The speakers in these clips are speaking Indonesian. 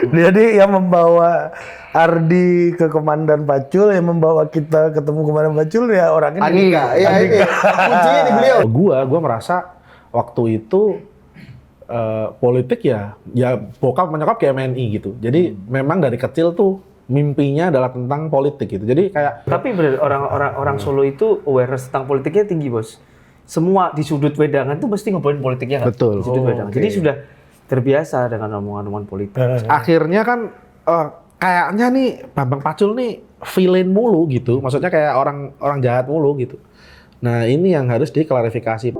Jadi yang membawa Ardi ke Komandan Pacul, yang membawa kita ketemu Komandan Pacul ya orang ini. Andika, ya ini kuncinya di beliau. Gua merasa waktu itu politik ya bokap menyokap kayak MNI gitu. Jadi memang dari kecil tuh mimpinya adalah tentang politik gitu. Jadi kayak Tapi bener, orang Solo itu awareness tentang politiknya tinggi, Bos. Semua di sudut wedangan tuh mesti ngobrolin politiknya kan? Betul. Di sudut wedangan. Oke. Jadi sudah terbiasa dengan omongan-omongan politik. akhirnya kan kayaknya nih Bambang Pacul nih villain mulu gitu. Maksudnya kayak orang jahat mulu gitu. Nah, ini yang harus diklarifikasi.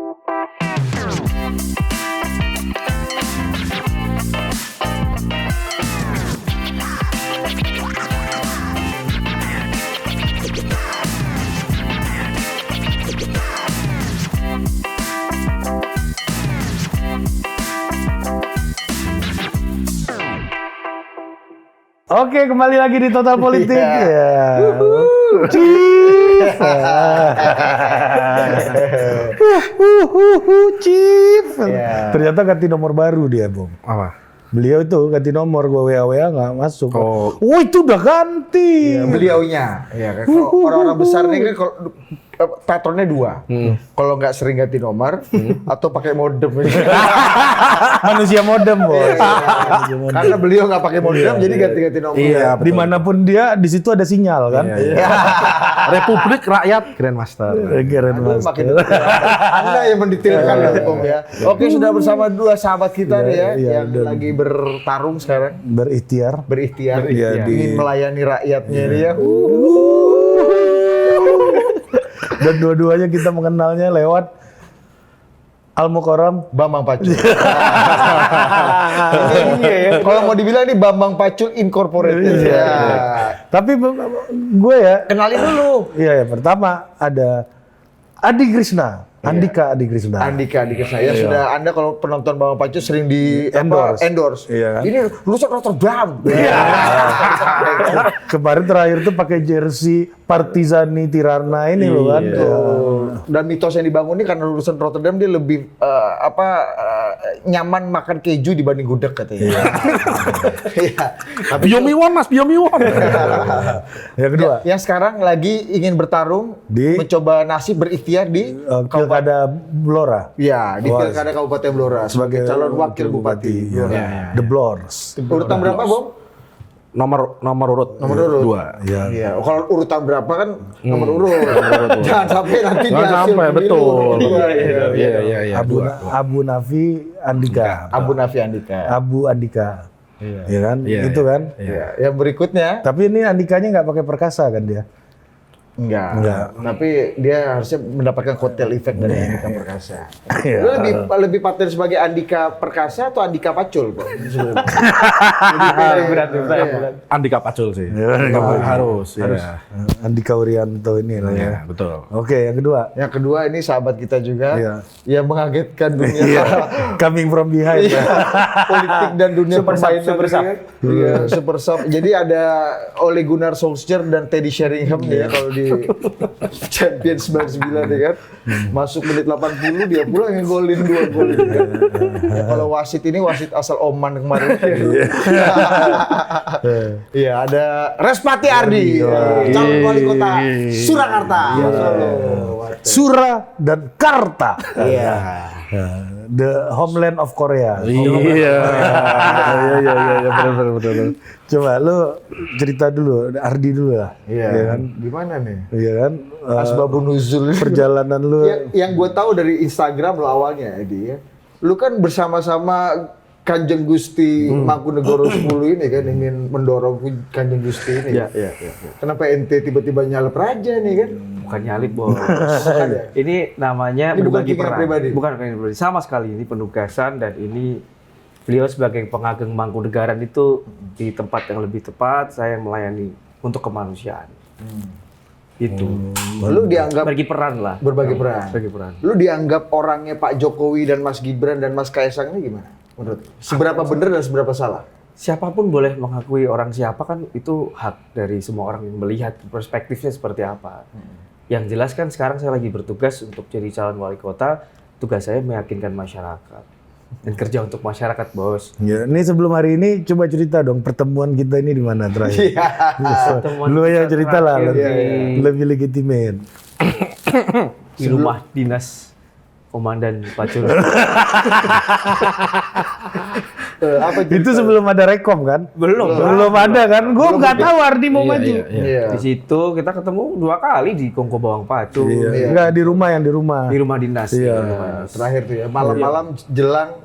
Oke, kembali lagi di Total Politik. Iya. Ya. Chief. Chief. Iya. Ternyata ganti nomor baru dia, Bung. Apa? Beliau itu ganti nomor, gua WA nggak masuk. Oh. Itu udah ganti. Ya, beliaunya. Ya kan kalau orang-orang besar nih kan kalau patronnya dua. Kalau nggak sering ganti nomor atau pakai modem. Manusia modem, Bos. Karena beliau nggak pakai modem jadi ganti-ganti nomor. Iya, betul. Dimanapun dia, di situ ada sinyal kan. Iya. Republik Rakyat Grandmaster. Keren Aduh, Mas. makin Anda yang mendetailkan ya, Om ya. Oke, sudah bersama dua sahabat kita nih ya, iya, yang dan- lagi bertarung sekarang, Berikhtiar. berikhtiar, Iya, ingin melayani rakyatnya dia. Ya. Dan dua-duanya kita mengenalnya lewat Al-Mukarram. Bambang Pacul. Ini ya. Kalau mau dibilang ini Bambang Pacul Incorporated. Ya. Tapi gue ya, Kenalin dulu. iya ya, pertama ada Adi Krishna, Andika Adi Krishna. Andika saya sudah Anda kalau penonton Bambang Pacul sering di endorse. Iya kan? Ini lulusan Rotterdam. Kemarin terakhir tuh pakai jersey Partizani Tirana ini loh kan. Dan mitos yang dibangun ini karena lulusan Rotterdam dia lebih nyaman makan keju dibanding gudeg katanya. Iya. Tapi Biomiwon Mas, Biomiwon. Yang kedua, yang sekarang lagi ingin bertarung Di- mencoba nasib berikhtiar di Pilkada Blora ya di Pilkada Kabupaten Blora sebagai calon wakil bupati. Iya. The Blors. Urutan berapa, Bom? Nomor urut. Nomor urut. 2. Iya. Iya, kalau urutan berapa kan nomor urut. Jangan sampai nanti di Jangan hasil sampai, pemilu. betul. Iya. Abu Nafi Andika. Abu Nafi Andika. Abu Andika. Iya kan? Iya, Itu kan? Iya. Yang berikutnya Tapi ini Andikanya nggak pakai perkasa kan dia? enggak. Tapi dia harusnya mendapatkan kotel efek dari Andika Perkasa. Iya. Lu lebih paten sebagai Andika Perkasa atau Andika Pacul, Bang? Lebih berat. Andika Pacul sih. Harus. Ya. Andika Urianto ini lah ya. Ya, betul. Oke, yang kedua. Yang kedua ini sahabat kita juga Iya. yang mengagetkan dunia Iya. Coming from behind. Iya. politik dan dunia Super sub, permainan super ini sub. kan. Iya, super sub. Jadi ada Ole Gunnar Solskjaer dan Teddy Sheringham nih ya kalau di Champions 99 ya kan. Masuk menit 80 dia pula yang golin 2 gol. Kalau wasit ini wasit asal Oman kemarin. Iya, ada Respati Ardi, calon wali kota Surakarta. Solo. Sura dan Karta. Iya. The homeland of Korea. Iya, benar. Coba lu cerita dulu, Ardi dulu lah. Iya Iya kan? Gimana nih? Iya kan? Asbabun nuzul. Perjalanan lu. Yang gue tahu dari Instagram lo awalnya, Edi ya. Lu kan bersama-sama Kanjeng Gusti Mangkunegoro 10 ini kan ingin mendorong Kanjeng Gusti ini. Iya. Kenapa ente tiba-tiba nyalep raja nih kan? Bukan nyalip, Bos. Bukan ya? Ini namanya Ini bukan berbagi keinginan peran. pribadi? Bukan keinginan pribadi. Sama sekali ini penugasan dan ini beliau sebagai pengageng Mangkunegaran itu di tempat yang lebih tepat, saya melayani untuk kemanusiaan. Itu. Lu dianggap Berbagi peran lah. berbagi peran. Berbagi peran. Lu dianggap orangnya Pak Jokowi dan Mas Gibran dan Mas Kaisang ini gimana? Menurut lu? Seberapa benar dan seberapa salah? Siapapun boleh mengakui orang siapa kan itu hak dari semua orang yang melihat perspektifnya seperti apa. Yang jelas kan sekarang saya lagi bertugas untuk jadi calon wali kota, tugas saya meyakinkan masyarakat. dan kerja untuk masyarakat, Bos. Ya, ini sebelum hari ini coba cerita dong pertemuan kita ini di mana terakhir. Pertemuan Lu yang kita cerita lah, terakhir lebih legitimate. di rumah dinas Komandan Pacul. Apa Itu sebelum ada rekom kan? Belum ada kan? Gue nggak tahu Ardi mau maju. Iya. Di situ kita ketemu 2 kali di Kongko Bawang Pacul. Nggak di rumah, yang di rumah. Di rumah dinas. Iya. Terakhir tuh ya, malam-malam jelang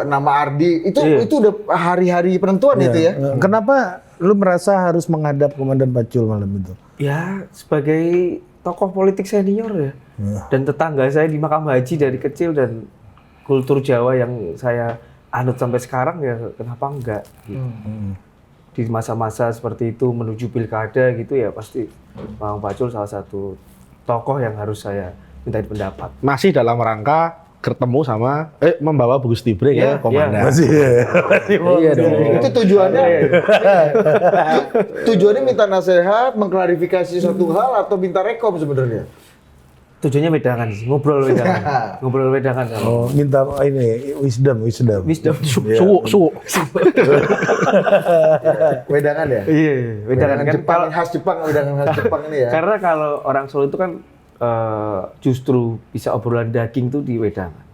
nama Ardi itu udah hari-hari penentuan itu ya. Kenapa lu merasa harus menghadap Komandan Pacul malam itu? Ya, sebagai tokoh politik senior ya. Dan tetangga saya di Makam Haji dari kecil dan kultur Jawa yang saya anut sampai sekarang ya kenapa enggak gitu. Di masa-masa seperti itu menuju pilkada gitu ya pasti Bang Pacul salah satu tokoh yang harus saya mintai pendapat. Masih dalam rangka ketemu sama membawa Bagus Tibre Iya, ke komandan. Masih Iya dong. Itu tujuannya minta nasihat, mengklarifikasi suatu hal atau minta rekom sebenarnya. Tujuannya wedangan sih, ngobrol wedangan sama. Oh, minta ini wisdom. Wisdom. Suwu. Wedangan ya? Iya, wedangan kan Jepang, khas Jepang, wedangan khas Jepang ini ya. karena kalau orang Solo itu kan justru bisa obrolan daging tuh di wedangan.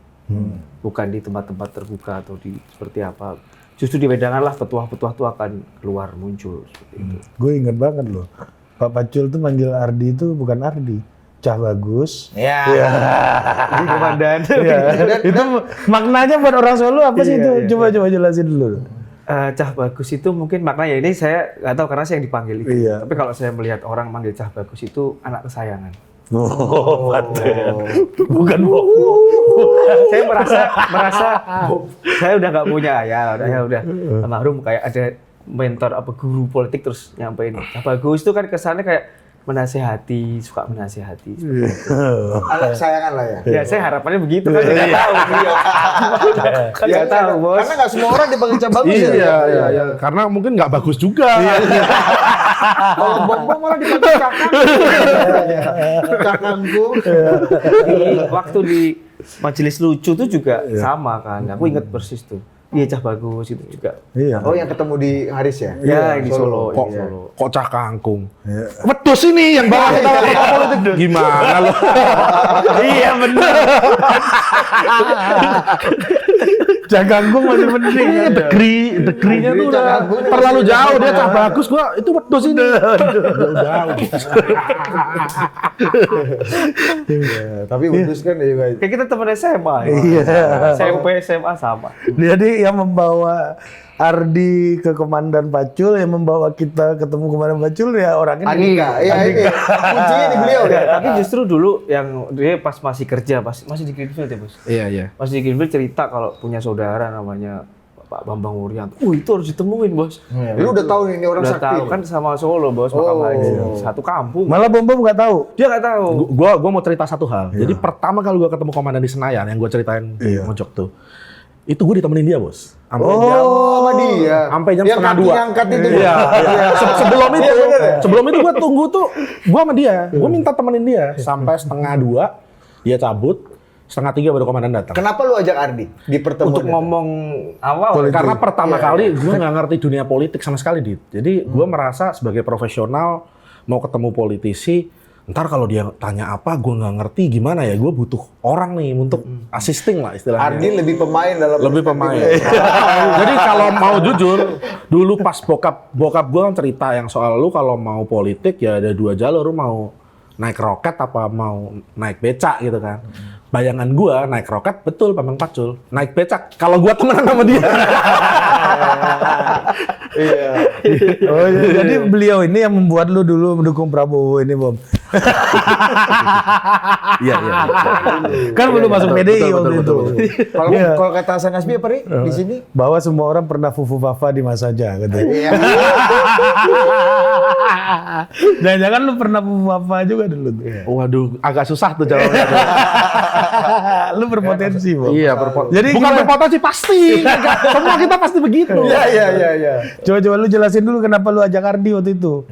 Bukan di tempat-tempat terbuka atau di seperti apa. Justru di wedangan lah petuah-petuah tuh akan keluar muncul seperti itu. Gue inget banget loh. Pak Pacul tuh manggil Ardi itu bukan Ardi, Cah Bagus. Iya. Di komandan. Iya. Itu maknanya buat orang Solo apa sih itu? Coba jelasin dulu. Cah Bagus itu mungkin maknanya ini saya nggak tahu karena saya yang dipanggil itu. Iya. Tapi kalau saya melihat orang manggil Cah Bagus itu anak kesayangan. Oh, bukan Saya merasa saya udah nggak punya ayah, udah almarhum kayak ada mentor apa guru politik terus nyampein. Cah Bagus itu kan kesannya kayak suka menasehati. Anak kesayangan lah ya. Ya saya harapannya begitu kan nggak tahu beliau. Kan nggak tahu bos. Karena nggak semua orang dipanggil Cah Bagus ya. Iya. Karena mungkin nggak bagus juga. Kalau Bom malah dipanggil Kakangku. Waktu di majelis lucu tuh juga sama kan. Aku inget persis tuh. Iya Cah Bagus itu juga. Iya. Oh yang ketemu di Haris ya? Ya di Solo. Kok Iya. kocak kangkung. Wedus ini yang bawa kita ke politik. Gimana lo? Iya benar. Jaganggung masih penting. Degrinya tuh udah terlalu jauh. Dia Cah Bagus, gua itu wedus ini. Jauh. Tapi Udus kan juga. Kayak kita teman SMA ya. Iya. SMP, SMA sama. Jadi yang membawa Ardi ke Komandan Pacul, yang membawa kita ketemu Komandan Pacul ya orangnya Andika, iya ini. Kuncinya di beliau ya. Tapi justru dulu yang dia pas masih kerja, masih di Greenfield ya bos. Iya. Masih di Greenfield cerita kalau punya saudara namanya Pak Bambang Wuryanto. Itu harus ditemuin bos. Lu udah tahu nih ini orang Udah sakti. tahu kan sama Solo bos, Makam Haji. Satu kampung. Malah Bom nggak tahu. Dia nggak tahu. Gua mau cerita satu hal. Jadi pertama kali gua ketemu komandan di Senayan yang gua ceritain di Mojok tuh. Itu gue ditemenin dia, Bos. Sama dia. Sampai jam Yang 1:30. kaki angkat itu. Iya. Sebelum itu gue tunggu tuh, gue sama dia. Gue minta temenin dia sampai 1:30. Dia cabut. 2:30 baru komandan datang. Kenapa lu ajak Ardi di pertemuan Untuk ngomong awal. Karena pertama kali gue nggak ngerti dunia politik sama sekali, Dit. Jadi gue merasa sebagai profesional mau ketemu politisi, ntar kalau dia tanya apa, gue nggak ngerti gimana ya. Gue butuh orang nih untuk assisting lah istilahnya. Ardi lebih pemain dalam Lebih pemain. Jadi kalau mau jujur, dulu pas bokap gue kan cerita yang soal lu kalau mau politik ya ada 2 jalur, lu mau naik roket apa mau naik becak gitu kan. Bayangan gue naik roket betul Bambang Pacul, naik becak kalau gue temenan sama dia. Iya. Oh, jadi beliau ini yang membuat lu dulu mendukung Prabowo ini, Bom. Iya. Kan belum masuk PDI waktu itu. Kalau kata Hasan Nasbi apa nih di sini? Bahwa semua orang pernah fufu fafa di masanya katanya. Iya. Jangan-jangan lu pernah fufu fafa juga dulu tuh. Waduh, agak susah tuh jawabnya. Lu berpotensi, Bom. Iya, Jadi bukan gimana? berpotensi pasti. Semua kita pasti begitu. Iya. Coba lu jelasin dulu kenapa lu ajak Ardi waktu itu.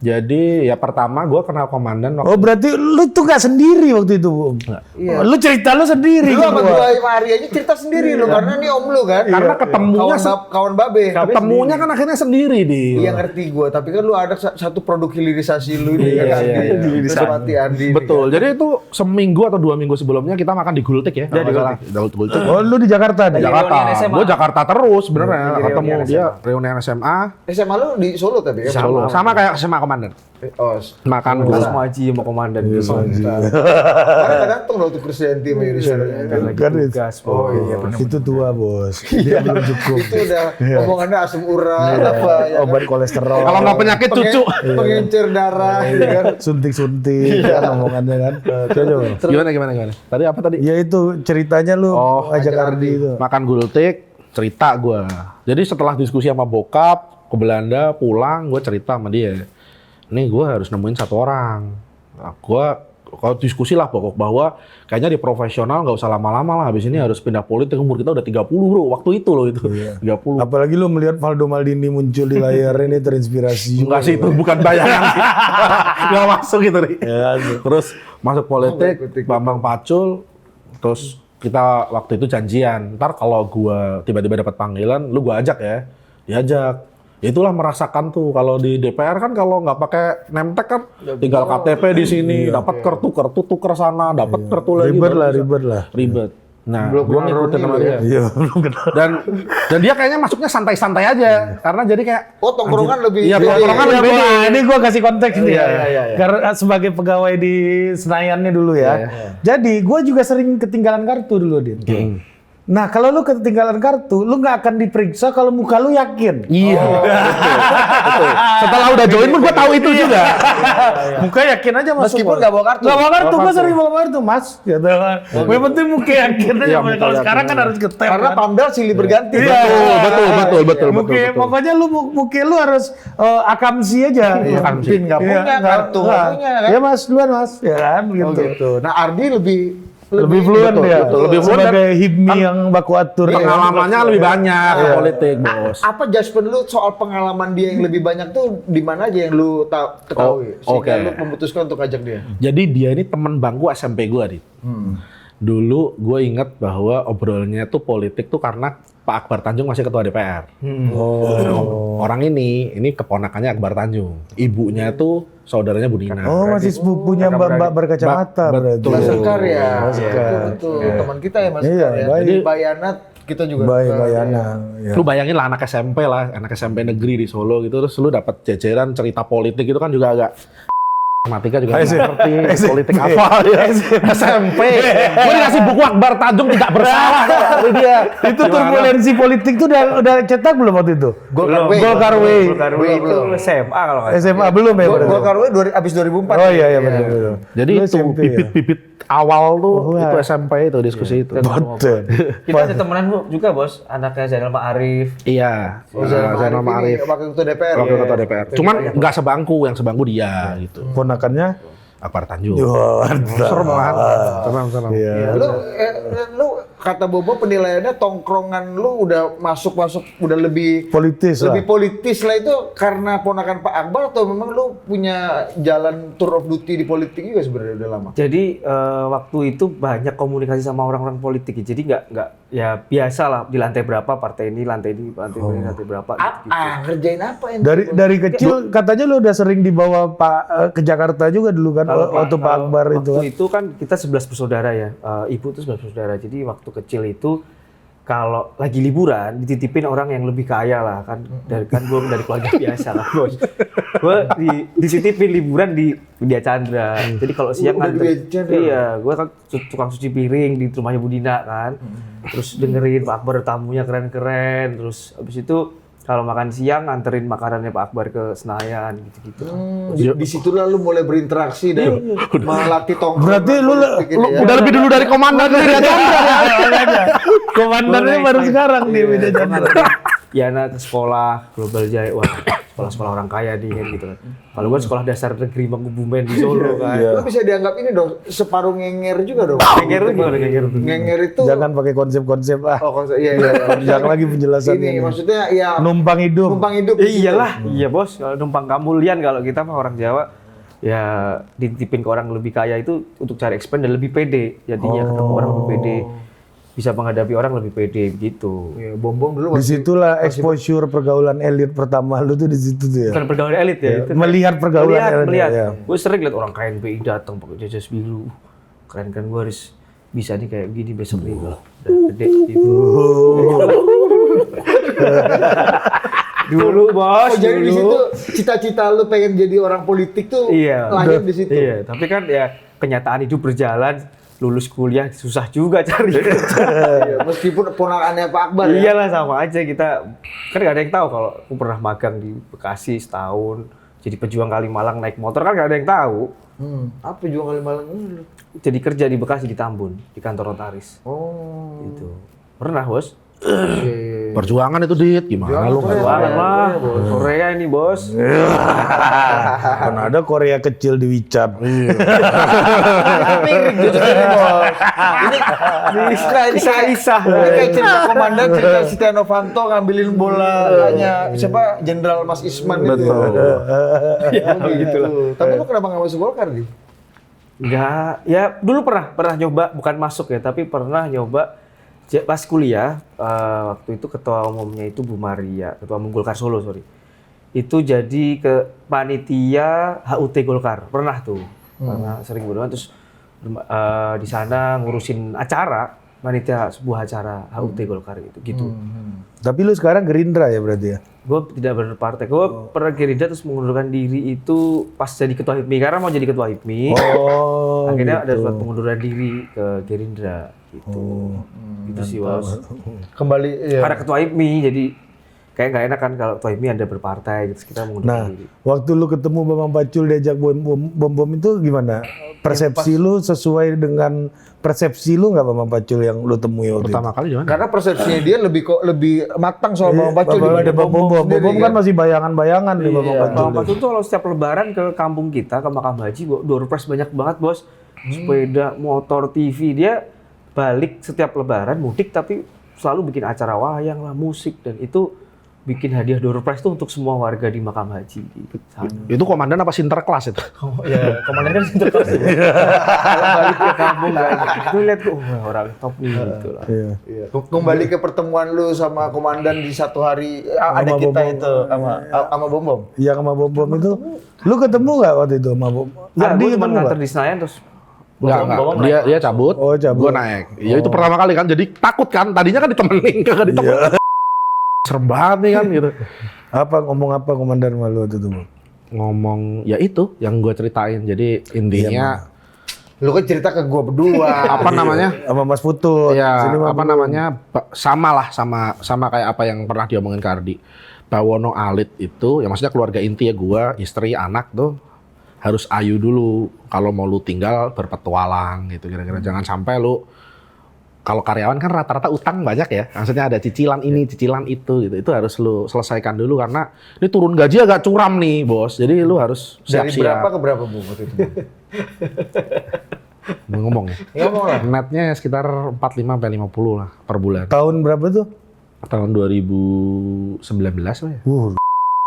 Jadi ya pertama gue kenal komandan waktu Oh berarti lu tuh nggak sendiri waktu itu, Bung? Iya. Lu cerita lu sendiri. Lu ke sama gua. gua Ari aja cerita sendiri lu karena ini om lu kan. Karena ketemunya kawan babe. ketemunya kan akhirnya sendiri di. Iya ngerti gua, tapi kan lu ada satu produk hilirisasi lu ini kan Andi. Seperti Andi. Betul. Jadi itu seminggu atau 2 minggu sebelumnya kita makan di Gultik ya. Kalau nggak salah. Gultik. Oh lu di Jakarta nih? Jakarta. reunian SMA. Gue Jakarta terus sebenarnya. Di Ketemu reunian dia reunian SMA. SMA lu di Solo tapi ya? Solo. Sama kayak SMA komandan. Oh, Makan Gue gua. sama Haji sama komandan gitu. karena datang loh tuh Krisdayanti sama Yunus. Kan itu. Tugas, Oh iya benar. Itu tua bos. Dia belum cukup. Itu udah omongannya asam urat apa ya. Obat kolesterol. Kalau nggak penyakit cucu. Pengencer darah gitu kan. Suntik-suntik kan omongannya kan. Coba. Gimana? Tadi apa tadi? Ya itu ceritanya lu ajak Ardi itu. Makan Gultik, cerita gue. Jadi setelah diskusi sama bokap ke Belanda, pulang gue cerita sama dia. Nih gue harus nemuin satu orang. Nah, gue kalau diskusi lah pokok bahwa kayaknya di profesional nggak usah lama-lama lah. Habis ini harus pindah politik, umur kita udah 30 bro. Waktu itu loh itu. 30. Apalagi lu melihat Valdo Maldini muncul di layar ini terinspirasi juga. Enggak sih itu bukan bayangan sih. Nggak masuk gitu nih. Terus masuk politik, Bambang Pacul, terus kita waktu itu janjian. Ntar kalau gua tiba-tiba dapat panggilan, lu gua ajak ya. Diajak. Ya itulah merasakan tuh kalau di DPR kan kalau nggak pakai nemtek kan tinggal KTP di sini, dapat kartu tuker sana, dapat kartu lagi. Ribet lah. Ribet. Nah, Belum gua kenal ngikutin Roni sama lu dia. ya? Iya, belum kenal. Dan dia kayaknya masuknya santai-santai aja. Karena jadi kayak Oh tongkrongan lebih. Iya, tongkrongan lebih beda. Ini gua kasih konteks nih ya. iya. Karena sebagai pegawai di Senayannya dulu ya. Jadi gua juga sering ketinggalan kartu dulu, Din. Nah, kalau lu ketinggalan kartu, lu nggak akan diperiksa kalau muka lu yakin. Iya. Betul. Setelah udah join pun gue tahu itu juga. Muka yakin aja masuk. Meskipun nggak bawa kartu. Nggak bawa kartu, gua sering bawa kartu, Mas. Gitu kan. Yang penting muka yakin aja. Iya, muka Kalau yakin sekarang kan aja. harus ngetem. Karena kan. Pamdal silih berganti. Iya. Betul. Pokoknya lu muka lu harus akamsi aja. Akamsi. Pin nggak punya, kartu nggak punya kan. Ya Mas, duluan Mas. Ya kan Oh gitu. gitu. Nah Ardi lebih Lebih fluent betul, ya. betul. Lebih fluent Sebagai hibmi yang baku atur. ya. Pengalamannya lebih banyak ke politik, Bos. apa judgement lu soal pengalaman dia yang lebih banyak tuh di mana aja yang lu ketahui sehingga oke. lu memutuskan untuk ajak dia. Jadi dia ini teman bangku SMP gue, Dit. Dulu gue inget bahwa obrolannya tuh politik tuh karena Pak Akbar Tanjung masih ketua DPR. Orang ini keponakannya Akbar Tanjung. Ibunya tuh saudaranya Bu Nina. Oh, masih sepupunya Mbak berkacamata berarti. Betul. Mas Sekar ya. Mas Sekar. Betul. Teman kita ya Mas Iya, Sekar ya. baik. Jadi Bayanat kita juga. Baik kenal, Bayana. ya. Ya. Lu bayangin lah anak SMP negeri di Solo gitu, terus lu dapat jajaran cerita politik itu kan juga agak matematika juga nggak ngerti politik apa ya. SMP. Gue dikasih buku Akbar Tanjung tidak bersalah dari dia. Itu turbulensi politik tuh udah cetak belum waktu itu? Golkar W. Golkar W. itu SMA kalau nggak salah. SMA belum ya? berarti? Golkar W abis 2004. Oh iya betul. Jadi Lu itu SMP ya? bibit-bibit awal tuh Oh, itu iya. SMP itu diskusi itu. Betul. Kita ada temenan Bu, juga Bos, anaknya Zainal Ma'arif. Iya. Zainal Zainal Ma'arif. Wakil ketua DPR. Wakil ketua DPR. Cuman nggak sebangku, yang sebangku dia gitu. Ponakannya? Akbar Tanjung. Serem Tenang. Iya. Lu kata Bobo penilaiannya tongkrongan lu udah masuk udah lebih Politis lah. lebih politis lah itu karena ponakan Pak Akbar atau memang lu punya jalan tour of duty di politik juga sebenarnya udah lama? Jadi waktu itu banyak komunikasi sama orang-orang politik. Jadi nggak ya biasa lah di lantai berapa partai ini, lantai berapa. Gitu. Ngerjain apa yang Dari kecil katanya lu udah sering dibawa Pak ke Jakarta juga dulu kan waktu Pak Akbar itu. Waktu itu kan kita 11 bersaudara ya. Ibu tuh 11 bersaudara. Jadi waktu kecil itu kalau lagi liburan dititipin orang yang lebih kaya lah kan. Kan gue dari keluarga biasa lah Bos. Gue dititipin liburan di Widya Chandra. Jadi kalau siang udah kan di Widya Chandra? iya, gue kan tukang cuci piring di rumahnya Bu Dina kan. Terus dengerin Pak Akbar tamunya keren-keren. Terus habis itu kalau makan siang nganterin makanannya Pak Akbar ke Senayan gitu-gitu. di situlah lu mulai berinteraksi dan melatih tongkrong. Berarti lu Udah lebih dulu dari komandan dari Komandannya baru sekarang nih Widya Chandra. Yana ke sekolah Global Jaya. Wah, sekolah-sekolah orang kaya di kan gitu kan. Kalau gue sekolah dasar negeri Mangkubumen di Solo kan. Lu bisa dianggap ini dong, separuh ngenger juga dong. Ngenger itu gimana ngenger itu? Ngenger itu Jangan pakai konsep-konsep lah. oh konsep iya. Jangan lagi penjelasannya. Ini maksudnya ya Numpang hidup. numpang hidup. Iyalah, iya bos. Kalau numpang kamulian kalau kita mah orang Jawa ya dititipin ke orang lebih kaya itu untuk cari expand dan lebih pede. Jadinya ketemu orang lebih pede, bisa menghadapi orang lebih pede gitu. Iya, bom dulu Disitulah exposure pergaulan elit pertama lu tuh di situ tuh ya. Bukan pergaulan elit ya. Itu Melihat pergaulan elit. melihat. Ya. Gue sering lihat orang KNPI datang pakai jas biru. Keren kan, gue harus bisa nih kayak gini besok nih kalau udah gede gitu. Dulu bos. Oh, jadi di dulu. situ cita-cita lu pengen jadi orang politik tuh lahir di situ. Iya, tapi kan ya kenyataan hidup berjalan, lulus kuliah susah juga cari kerja. Iya, meskipun ponakannya Pak Akbar ya. Iyalah sama aja kita kan gak ada yang tahu kalau aku pernah magang di Bekasi setahun, jadi pejuang Kalimalang naik motor kan gak ada yang tahu. Apa jual Kalimalang ini lu? Jadi kerja di Bekasi di Tambun di kantor notaris. Oh. Gitu. Pernah bos? Iya. Perjuangan itu Dit, gimana lu nggak Banget tahu? lah. Korea ini bos. Kan ada Korea kecil di WeChat. Mirip gitu bos. Ini Isa. Ini kayak cerita komandan cerita Setia Novanto ngambilin bolanya siapa Jenderal Mas Isman gitu. Betul. Ya begitu lah. Tapi lu kenapa nggak masuk Golkar nih? Enggak, ya dulu pernah nyoba, bukan masuk ya, tapi pernah nyoba pas kuliah. Waktu itu ketua umumnya itu Bu Maria, ketua umum Golkar Solo, sorry. Itu jadi ke panitia HUT Golkar, pernah tuh, pernah sering berdoa terus di sana ngurusin acara, panitia sebuah acara HUT Golkar gitu. Tapi lu sekarang Gerindra ya berarti ya? Gue tidak berpartai, gue pernah Gerindra terus mengundurkan diri itu pas jadi ketua HIPMI, karena mau jadi ketua HIPMI. Oh, Akhirnya gitu. ada surat pengunduran diri ke Gerindra gitu. Gitu sih bos. Kembali ya. Karena ketua HIPMI jadi kayak nggak enak kan kalau ketua HIPMI ada berpartai gitu, kita mengundurkan Nah, diri. waktu lu ketemu Bambang Pacul diajak bom itu gimana? Persepsi lu sesuai dengan persepsi lu nggak Bambang Pacul yang lu temui waktu Pertama kali gimana? Karena persepsinya dia lebih matang soal Bambang Pacul dibanding Bom sendiri, Bom kan masih bayangan-bayangan nih Bambang Pacul. Bang Pacul tuh kalau setiap lebaran ke kampung kita, ke Makam Haji, door prize banyak banget bos. Sepeda, motor, TV, dia balik setiap lebaran mudik tapi selalu bikin acara wayang lah, musik, dan itu bikin hadiah door prize tuh untuk semua warga di Makam Haji. Itu komandan apa sinterklas itu? Ya, komandan kan sinterklas. Kalau balik ke kampung kan, itu lihat tuh orang top nih gitu lah. Iya. Iya. Kembali ke pertemuan lu sama komandan di satu hari ada Sama kita Bom. itu sama Bom. Yang sama bom itu, lu ketemu nggak waktu itu sama Bom? Nggak, Ardi gue cuma ketemu nganter nggak? di Senayan terus Enggak. Dia cabut, Oh, cabut. gua naik. Ya itu pertama kali kan, jadi takut kan. Tadinya kan ditemenin, kagak ditemenin. Serem banget nih kan gitu. Ngomong apa komandan sama lu waktu itu? Bang? Ngomong, ya itu yang gua ceritain. Jadi intinya, Lu kan cerita ke gua berdua. apa namanya? Sama Mas Putut. Ya, Sini mah apa belum. namanya? Sama kayak apa yang pernah diomongin ke Ardi. Bawono Alit itu, ya maksudnya keluarga inti ya, gua, istri, anak tuh harus ayu dulu kalau mau lu tinggal berpetualang gitu kira-kira. Jangan sampai lu, kalau karyawan kan rata-rata utang banyak ya, maksudnya ada cicilan ini, cicilan itu gitu. Itu harus lu selesaikan dulu karena ini turun gaji agak curam nih bos, jadi lu harus Dari berapa siap-siap. ke berapa Bu waktu itu? Ngomong ya. Ngomong lah. Netnya sekitar 45 sampai 50 lah per bulan. Tahun berapa tuh? Tahun 2019 lah ya.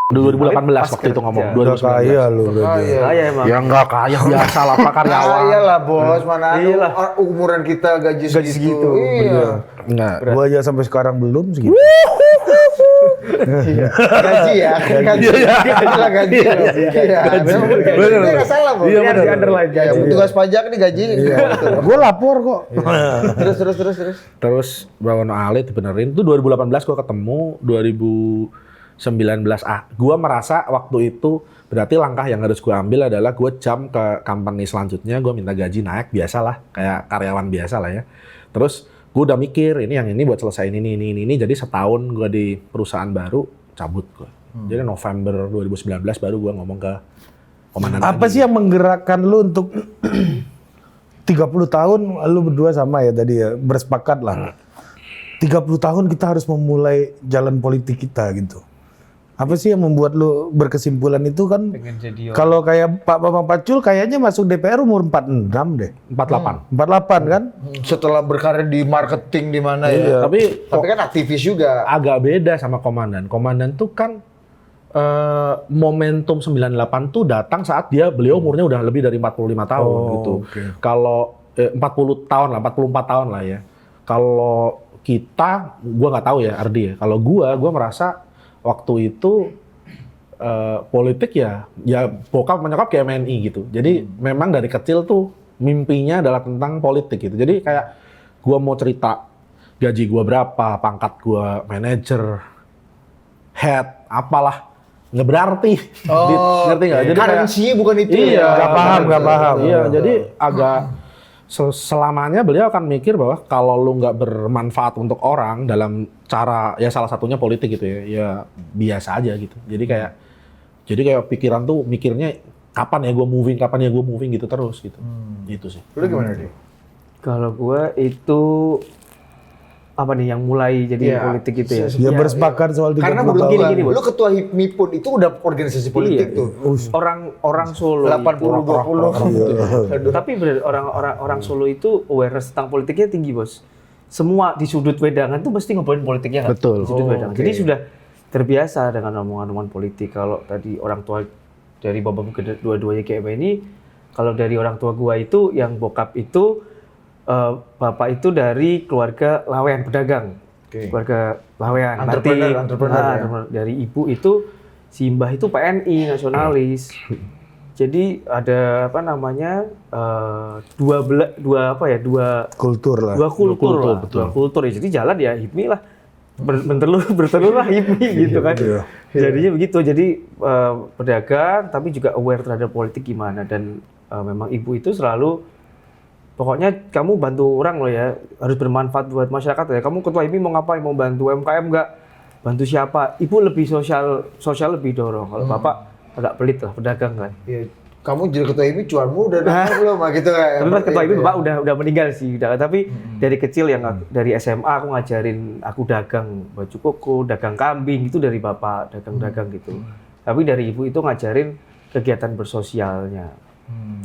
2018 Pas waktu itu ngomong. kerja. Udah 2019. kaya lu berarti. Kaya emang. Ya enggak kaya biasa lah Pak karyawan. Iyalah bos, mana ada Iyalah. umuran kita gaji segitu. Iya. Enggak. Gua aja sampai sekarang belum segitu. Gaji ya, gaji. Gaji lah gaji. Iya. Benar. Enggak salah bos. Iya, benar. Di underline gaji. Petugas pajak nih gaji. Gua lapor kok. Terus. Terus Bawono Alit dibenerin itu 2018 gua ketemu, 2019 gua merasa waktu itu berarti langkah yang harus gua ambil adalah gua jump ke company selanjutnya, gua minta gaji naik biasalah kayak karyawan biasa lah ya. Terus gua udah mikir ini yang ini buat selesaiin ini. Jadi setahun gua di perusahaan baru cabut gua. Jadi November 2019 baru gua ngomong ke komandan. Apa lagi. sih yang menggerakkan lu untuk 30 tahun lu berdua sama ya tadi ya, bersepakat lah. 30 tahun kita harus memulai jalan politik kita gitu. Apa sih yang membuat lu berkesimpulan itu kan? Pengen jadi Kalau kayak Pak Bambang Pacul kayaknya masuk DPR umur 46 deh. 48. 48 kan? Setelah berkarir di marketing di mana ya. Tapi Tapi kan aktivis juga. agak beda sama komandan. Komandan tuh kan momentum 98 tuh datang saat beliau umurnya udah lebih dari 45 tahun gitu. Kalau 40 tahun lah, 44 tahun lah ya. Kalau kita, gua nggak tahu ya Ardi ya. Kalau gua merasa waktu itu politik ya bokap menyokap kayak MNI gitu. Jadi memang dari kecil tuh mimpinya adalah tentang politik gitu. Jadi kayak gua mau cerita gaji gua berapa, pangkat gua manajer, head, apalah, nggak berarti. Ngerti nggak? Jadi kayak, Currency-nya bukan itu. iya, nggak paham. Iya, jadi agak selamanya beliau akan mikir bahwa kalau lu nggak bermanfaat untuk orang dalam cara ya salah satunya politik gitu ya biasa aja gitu. Jadi kayak pikiran tuh mikirnya kapan ya gue moving gitu terus gitu. Itu sih. Lu gimana deh? Kalau gue itu apa nih yang mulai jadi politik gitu ya? Ya bersepakat soal 30 Karena tahun. gini, lu ketua HIPMI pun itu udah organisasi politik tuh. Orang Solo 80-20. tapi bener, orang Solo itu awareness tentang politiknya tinggi, Bos. Semua di sudut wedangan tuh mesti ngobrolin politiknya kan? Betul. Di sudut wedangan. Jadi sudah terbiasa dengan omongan-omongan politik. Kalau tadi orang tua dari bapak dua-duanya kayak ini, kalau dari orang tua gua itu yang bokap itu bapak itu dari keluarga lawean pedagang. Keluarga lawean, entrepreneur. Dari ibu itu si Mbah itu PNI nasionalis. Jadi ada apa namanya dua Kultur lah. dua kultur ya. Jadi jalan ya HIPMI lah. Bertelur lah HIPMI gitu kan. Jadinya begitu. Jadi pedagang tapi juga aware terhadap politik gimana, dan memang ibu itu selalu pokoknya kamu bantu orang loh ya, harus bermanfaat buat masyarakat ya. Kamu ketua HIPMI mau ngapain? Mau bantu UMKM nggak? Bantu siapa? Ibu lebih sosial lebih dorong. Kalau bapak agak pelit lah, pedagang kan. Iya. Kamu jadi ketua HIPMI, cuanmu udah dapat belum? Gitu kan. Tapi pas ketua HIPMI bapak udah meninggal sih. Tapi dari kecil yang dari SMA aku ngajarin aku dagang baju koko, dagang kambing itu dari bapak dagang gitu. Tapi dari ibu itu ngajarin kegiatan bersosialnya.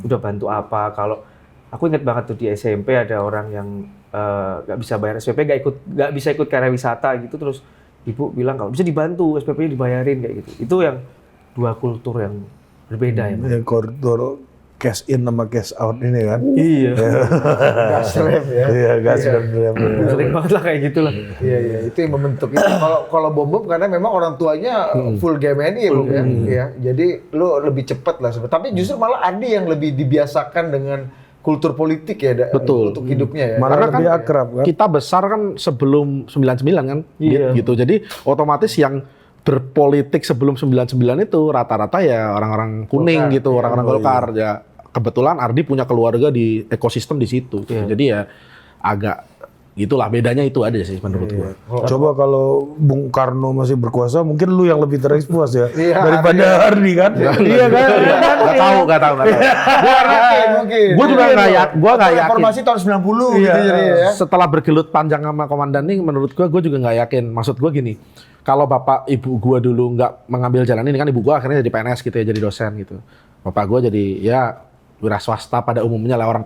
Udah bantu apa? Kalau aku ingat banget tuh di SMP ada orang yang nggak bisa bayar SPP, nggak bisa ikut karya wisata gitu, terus ibu bilang kalau bisa dibantu SPP-nya dibayarin kayak gitu. Itu yang dua kultur yang berbeda ya. Yang kultur cash in sama cash out ini kan. Iya. Gas rem ya. Iya, gas rem. Sering banget lah kayak gitu lah. Iya, itu yang membentuk itu. Kalau bom karena memang orang tuanya full GMNI ya, Bom ya. Iya, jadi lu lebih cepat lah sebenarnya. Tapi justru malah Adi yang lebih dibiasakan dengan kultur politik ya Betul. untuk hidupnya ya. Malah Karena lebih kan akrab kan. kita besar kan sebelum 99 kan, Iya. gitu. Jadi otomatis yang berpolitik sebelum 99 itu rata-rata ya orang-orang kuning Golkar, gitu, orang-orang Golkar ya. Kebetulan Ardi punya keluarga di ekosistem di situ. Iya. Jadi ya agak gitulah, bedanya itu ada sih menurut gua. Coba kalau Bung Karno masih berkuasa, mungkin lu yang lebih terekspos ya Iya, daripada Ardi kan? Iya kan? Gak tahu. Mungkin. Gua juga nggak yakin. Reformasi tahun 90 gitu jadi ya. Setelah bergelut panjang sama komandan ini, menurut gua juga nggak yakin. Maksud gua gini, kalau bapak ibu gua dulu nggak mengambil jalan ini kan, ibu gua akhirnya jadi PNS gitu ya, jadi dosen gitu. Bapak gua jadi ya wira swasta pada umumnya lah, orang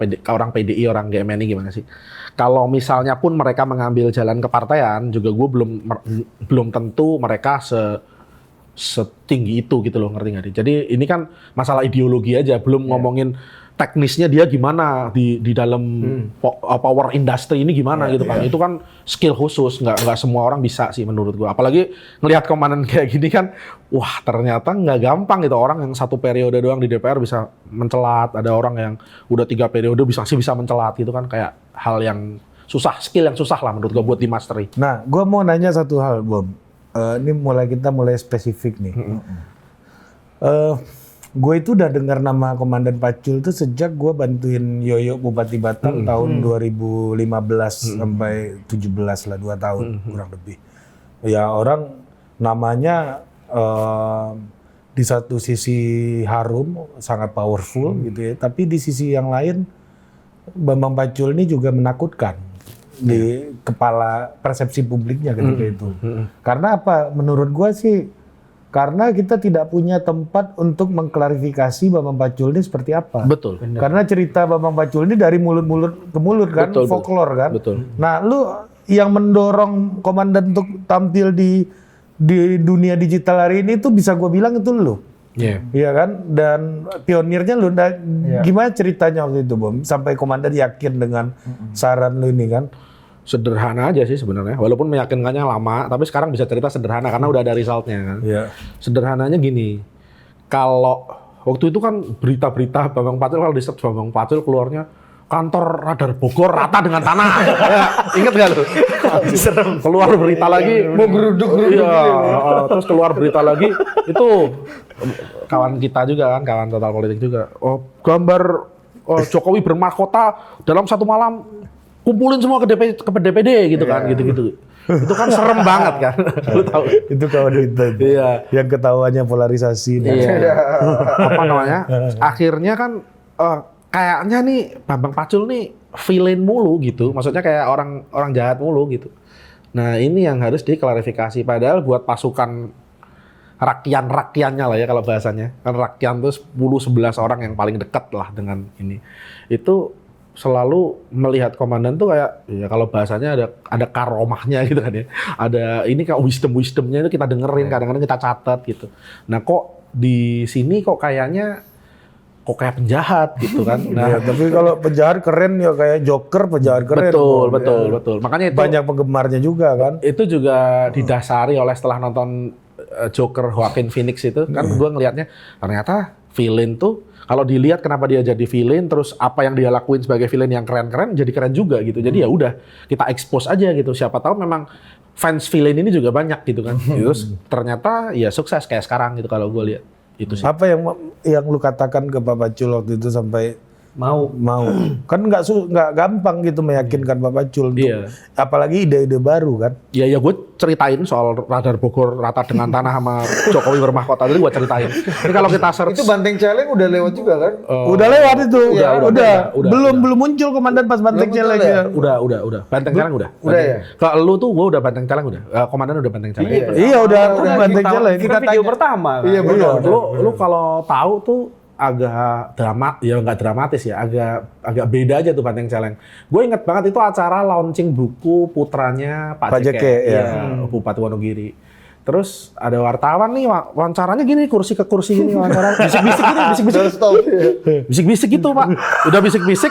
PDI, orang GMNI gimana sih. Kalau misalnya pun mereka mengambil jalan kepartaian, juga gue belum tentu mereka setinggi itu gitu loh, ngerti nggak? Jadi ini kan masalah ideologi aja, belum ngomongin teknisnya dia gimana di dalam power industry ini gimana gitu kan. Itu kan skill khusus, nggak semua orang bisa sih menurut gua. Apalagi ngelihat komandan kayak gini kan, wah ternyata nggak gampang gitu, orang yang satu periode doang di DPR bisa mencelat, ada orang yang udah 3 periode bisa mencelat gitu kan, kayak hal yang susah, skill yang susah lah menurut gua buat di mastery. Nah, gua mau nanya satu hal, Bom. Ini kita mulai spesifik nih. Gue itu udah dengar nama Komandan Pacul tuh sejak gue bantuin Yoyo Bupati Batam tahun 2015 sampai 17 lah, 2 tahun kurang lebih. Ya orang namanya di satu sisi harum, sangat powerful gitu ya, tapi di sisi yang lain Bambang Pacul ini juga menakutkan di kepala persepsi publiknya ketika itu. Karena apa? Menurut gue sih Karena kita tidak punya tempat untuk mengklarifikasi Bambang Pacul ini seperti apa. Betul. Karena cerita Bambang Pacul ini dari mulut ke mulut kan, Betul, folklore kan. betul. Nah, lu yang mendorong komandan untuk tampil di dunia digital hari ini tuh bisa gue bilang itu lu. Iya. Iya kan? Dan pionirnya lu. Nah, gimana ceritanya waktu itu, Bom? Sampai komandan yakin dengan saran lu ini kan? Sederhana aja sih sebenarnya, walaupun meyakinkannya lama, tapi sekarang bisa cerita sederhana karena udah ada resultnya kan. Iya. Sederhananya gini, kalau waktu itu kan berita-berita Bambang Pacul, kalau di search Bambang Pacul keluarnya kantor radar Bogor rata dengan tanah. Ya, ingat nggak lu? Keluar berita lagi, Mau geruduk-geruduk. iya, terus keluar berita lagi, itu kawan kita juga kan, kawan Total Politik juga. Oh, gambar Jokowi bermahkota dalam satu malam, kumpulin semua ke DPD gitu kan, gitu-gitu. Itu kan serem banget kan, lu tahu. Itu kawan kita. Iya. Yang ketawanya polarisasi. Iya. Apa namanya? Akhirnya kan kayaknya nih Bambang Pacul nih villain mulu gitu. Maksudnya kayak orang jahat mulu gitu. Nah, ini yang harus diklarifikasi. Padahal buat pasukan rakian-rakiannya lah ya kalau bahasanya. Kan rakian tuh 10-11 orang yang paling dekat lah dengan ini. Itu selalu melihat komandan tuh kayak ya kalau bahasanya ada karomahnya gitu kan ya. Ada ini kayak wisdomnya itu kita dengerin, kadang-kadang kita catat gitu. Nah, kok di sini kok kayak penjahat gitu kan. Nah, Iya, tapi kalau penjahat keren ya kayak Joker, penjahat keren. betul. Makanya itu Banyak penggemarnya juga kan. itu juga didasari oleh setelah nonton Joker Joaquin Phoenix itu kan gue ngelihatnya ternyata villain tuh kalau dilihat kenapa dia jadi villain, terus apa yang dia lakuin sebagai villain yang keren-keren, jadi keren juga gitu. Jadi ya udah kita expose aja gitu. Siapa tahu memang fans villain ini juga banyak gitu kan. Terus ternyata ya sukses kayak sekarang gitu kalau gue lihat. Itu sih. Apa yang lu katakan ke Pak Pacul waktu itu sampai Mau. kan nggak gampang gitu meyakinkan Pak Pacul untuk Iya. apalagi ide-ide baru kan. Ya gue ceritain soal radar Bogor rata dengan tanah sama Jokowi bermahkota tadi gue ceritain. Ini kalau kita search Itu Banteng Celeng udah lewat juga kan? Udah lewat itu. udah. Belum muncul komandan pas Banteng Belum Celeng betul ya. udah. Banteng Celeng udah. Udah ya? Kalau lu tuh gue udah Banteng Celeng udah. Komandan udah Banteng Celeng. Iya udah Banteng Celeng. Kita video pertama. Iya benar. Lu kalau tahu tuh agak nggak dramatis ya, agak beda aja tuh Banteng Celeng. Gue inget banget itu acara launching buku putranya Pak Jeke, ya. Bupati Wonogiri. Terus ada wartawan nih wawancaranya gini kursi ke kursi gini wawancara bisik-bisik gitu Pak. Udah bisik-bisik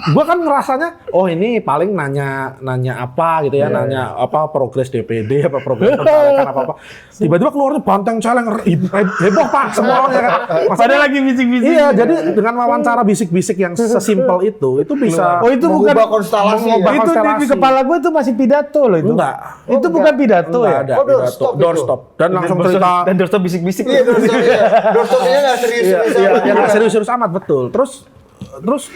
gue kan ngerasanya oh ini paling nanya apa gitu ya, nanya apa progres DPD apa progres pencalekan apa tiba-tiba keluarnya Banteng Celeng heboh Pak semuanya kan. Padahal lagi bisik-bisik. Iya, jadi dengan wawancara bisik-bisik yang sesimpel itu bisa Oh itu bukan Mengubah konstelasi ya? mengubah itu di konstelasi. kepala gue itu masih pidato loh itu. Enggak. Itu bukan pidato Enggak ya. ada Oh, pidato. doorstop itu. Doorstop. Dan langsung cerita Dan doorstop bisik-bisik. Iya, doorstopnya nggak serius-serius Iya, amat. yang nggak serius-serius amat betul. Terus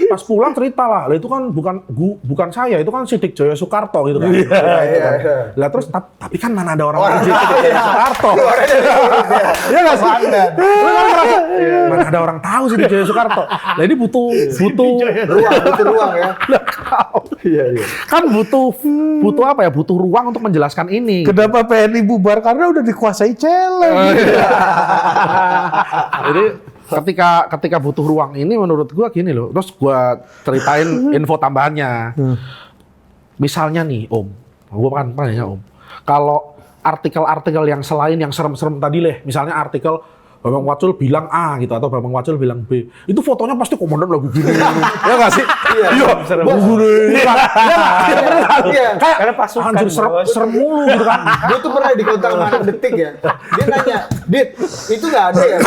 pas pulang cerita lah itu kan bukan saya, itu kan Sidik Joyo Soekarto gitu kan. Iya. Lah terus tapi kan mana ada orang Sidik Joyo Soekarto. Iya nggak sih? Lu kan ngerasa mana ada orang tahu Sidik Joyo Soekarto. Lah ini butuh ruang ya. Iya. Kan butuh apa ya? Butuh ruang untuk menjelaskan ini. Kenapa PNI bubar? Karena udah dikuasai Celeng. Jadi ketika butuh ruang ini menurut gua gini loh. Terus gua ceritain info tambahannya. Misalnya nih Om, gua kan nanya Om. Kalau artikel-artikel yang selain yang serem-serem tadi misalnya artikel Bambang Pacul bilang A gitu atau Bambang Pacul bilang B. Itu fotonya pasti komandan lagi gini. Ya nggak sih? Iya. Iya. Karena pasukan. Anjir serem mulu gitu kan. Gue tuh pernah di kontak makan detik ya. Dia nanya, Dit, itu nggak ada ya?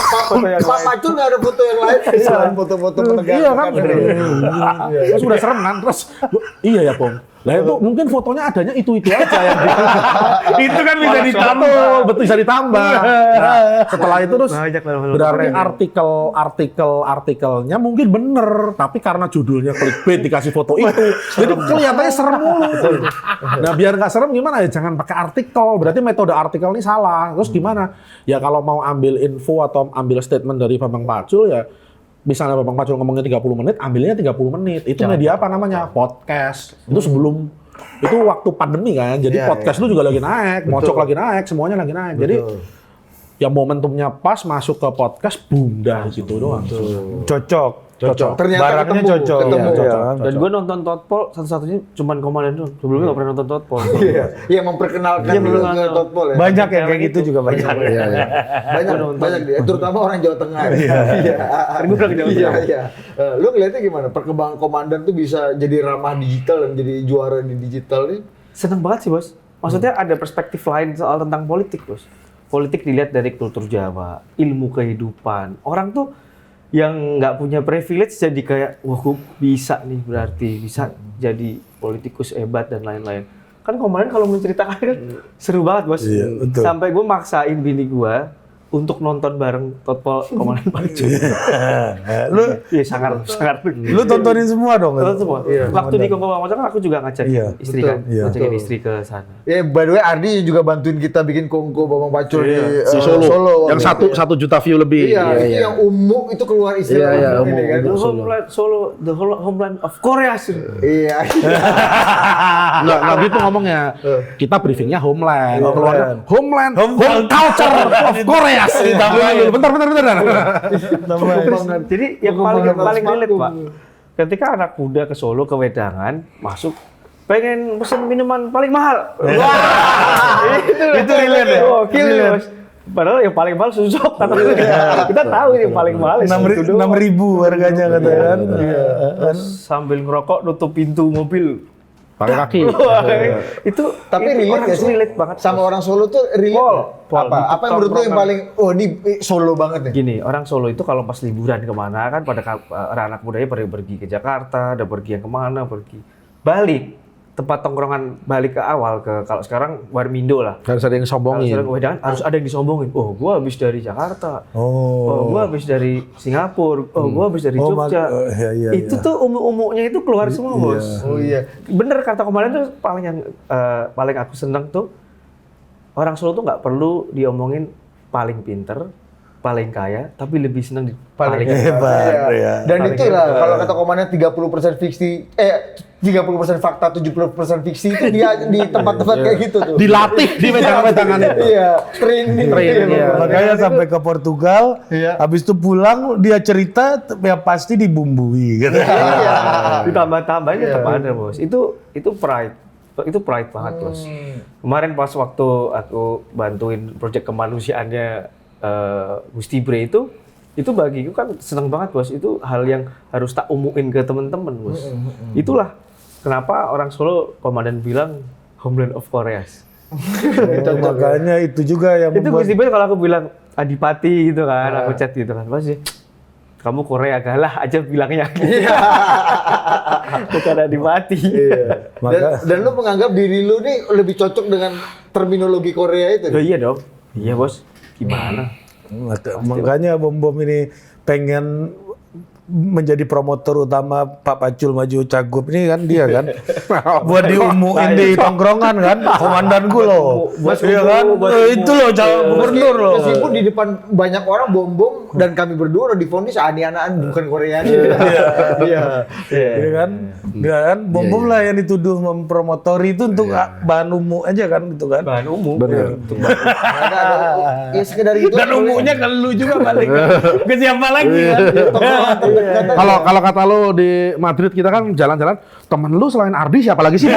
Pak Pacul nggak ada foto yang lain selain foto-foto penegakan. Iya kan? Terus udah serem kan? Terus iya ya Pong. Lah itu mungkin fotonya adanya itu aja yang Itu kan bisa ditambah. betul bisa ditambah. Nah, setelah itu terus Banyak lah, berarti artikelnya mungkin bener, tapi karena judulnya clickbait dikasih foto itu, jadi kelihatannya serem mulu. Nah biar nggak serem gimana ya? Jangan pakai artikel. Berarti metode artikel ini salah. Terus gimana? Ya kalau mau ambil info atau ambil statement dari Bambang Pacul ya. Misalnya Bambang Pacul ngomongnya 30 menit, ambilnya 30 menit. Itu media apa namanya? Podcast. Itu sebelum, itu waktu pandemi kan. Jadi podcast lu juga lagi naik, Mocok lagi naik, semuanya lagi naik. Jadi yang momentumnya pas masuk ke podcast, boom dah gitu doang. Cocok. Ternyata Barangnya ketemu. cocok. Ketemu. Iya, Ya. Dan gue nonton Totpol satu-satunya cuman Komandan doang. Sebelumnya nggak pernah nonton Totpol. Iya, memperkenalkan dulu ke Totpol ya. Banyak yang kayak gitu juga banyak. Iya. Banyak dia, terutama orang Jawa Tengah. Iya. Gue orang Jawa Iya, Tengah. iya. Lu ngeliatnya gimana? Perkembangan Komandan tuh bisa jadi ramah digital dan jadi juara di digital nih? Seneng banget sih bos. Maksudnya ada perspektif lain soal tentang politik bos. Politik dilihat dari kultur Jawa, ilmu kehidupan. Orang tuh yang nggak punya privilege jadi kayak, wah gue bisa nih berarti. Bisa jadi politikus hebat dan lain-lain. Kan kemarin kalau menceritakan kan seru banget bos. Iya, betul. Sampai gue maksain bini gue untuk nonton bareng Totpol Komandan Pacul. Lu Iya sangat. lu tontonin semua dong. Nonton semua. Waktu di Kongko Pamoca kan aku juga ngajak Iya, istri betul. kan, Iya. ngajakin istri ke sana. Ya, by the way Ardi juga bantuin kita bikin Kongko Bambang Pacul di Si Solo, yang waktu itu. 1 juta view lebih. Iya, itu yang umum itu keluar istilah Iya, umum ini kan. The homeland Solo, the homeland of Korea. Iya. Nggak gitu ngomongnya. Kita briefingnya Homeland. Homeland. Keluarnya Homeland, Home home culture of Korea. Bentar. Jadi yang Pengembangan paling relate sepatu. Pak, ketika anak muda ke Solo ke Wedangan masuk pengen pesen minuman paling mahal. Wah, itu relate ya. Gokil ya, Bos. Padahal yang paling mahal susu sok kata kita tahu yang paling mahal itu doang. 6.000 harganya katanya kan. Sambil ngerokok nutup pintu mobil. Pakai kaki. Wah, itu Tapi itu relate orang ya sih? relate banget Sama orang Solo tuh relate. Pol, Apa? di Apa yang menurut lu yang tongkrongan. paling ini Solo banget nih? Gini, orang Solo itu kalau pas liburan kemana kan pada anak mudanya pada pergi ke Jakarta, ada pergi yang kemana, pergi balik tempat tongkrongan balik ke awal ke kalau sekarang Warmindo lah. Harus ada yang Kalau sombongin. sekarang Wedangan harus ada yang disombongin. Oh, gua habis dari Jakarta. Oh, gua habis dari Singapura. Oh, gua habis dari Oh, Jogja. iya. Itu tuh umum-umumnya itu keluar semua, Bos. Oh iya. Bener kata kemarin tuh paling yang paling aku seneng tuh orang Solo tuh nggak perlu diomongin paling pinter, paling kaya, tapi lebih seneng paling hebat. Iya. Ya. Dan Paling itulah hebat. kalau kata komandan 30% fiksi 30% fakta 70% fiksi itu dia di tempat-tempat kayak gitu tuh. Dilatih di Wedangan itu. Iya, training. Iya. Makanya sampai ke Portugal, Iya. habis itu pulang dia cerita ya pasti dibumbui gitu. Iya. Ditambah-tambahin tetap ada, Bos. Itu pride. Itu pride banget, Bos. Kemarin pas waktu aku bantuin proyek kemanusiaannya Gusti Bre itu bagiku kan seneng banget, Bos. Itu hal yang harus tak umuin ke temen-temen, Bos. Itulah kenapa orang Solo komandan bilang Homeland of Korea. Makanya itu juga yang Itu membuat Gusti Bre kalau aku bilang Adipati gitu kan, aku chat gitu kan, pasti kamu Korea galah aja bilangnya. Bukan Adipati. Dan lu menganggap diri lu nih lebih cocok dengan terminologi Korea itu. Oh, iya dong. Iya, Bos. Gimana? makanya Bom ini pengen menjadi promotor utama Pak Pacul maju cagup ini kan dia kan buat diumuin di tongkrongan kan komandanku loh iya kan itu loh gubernur loh Meskipun di depan banyak orang bom dan kami berdua udah divonis ani-anaan bukan Korea. Iya kan dia kan bom lah yang dituduh mempromotori itu untuk bahan umum aja kan gitu kan Bahan umum. Bener. Ya sekedar gitu. dan umumnya ke lu juga balik ke siapa lagi kan Kalau kata lo di Madrid kita kan jalan-jalan, temen lu selain Ardi siapa lagi sih?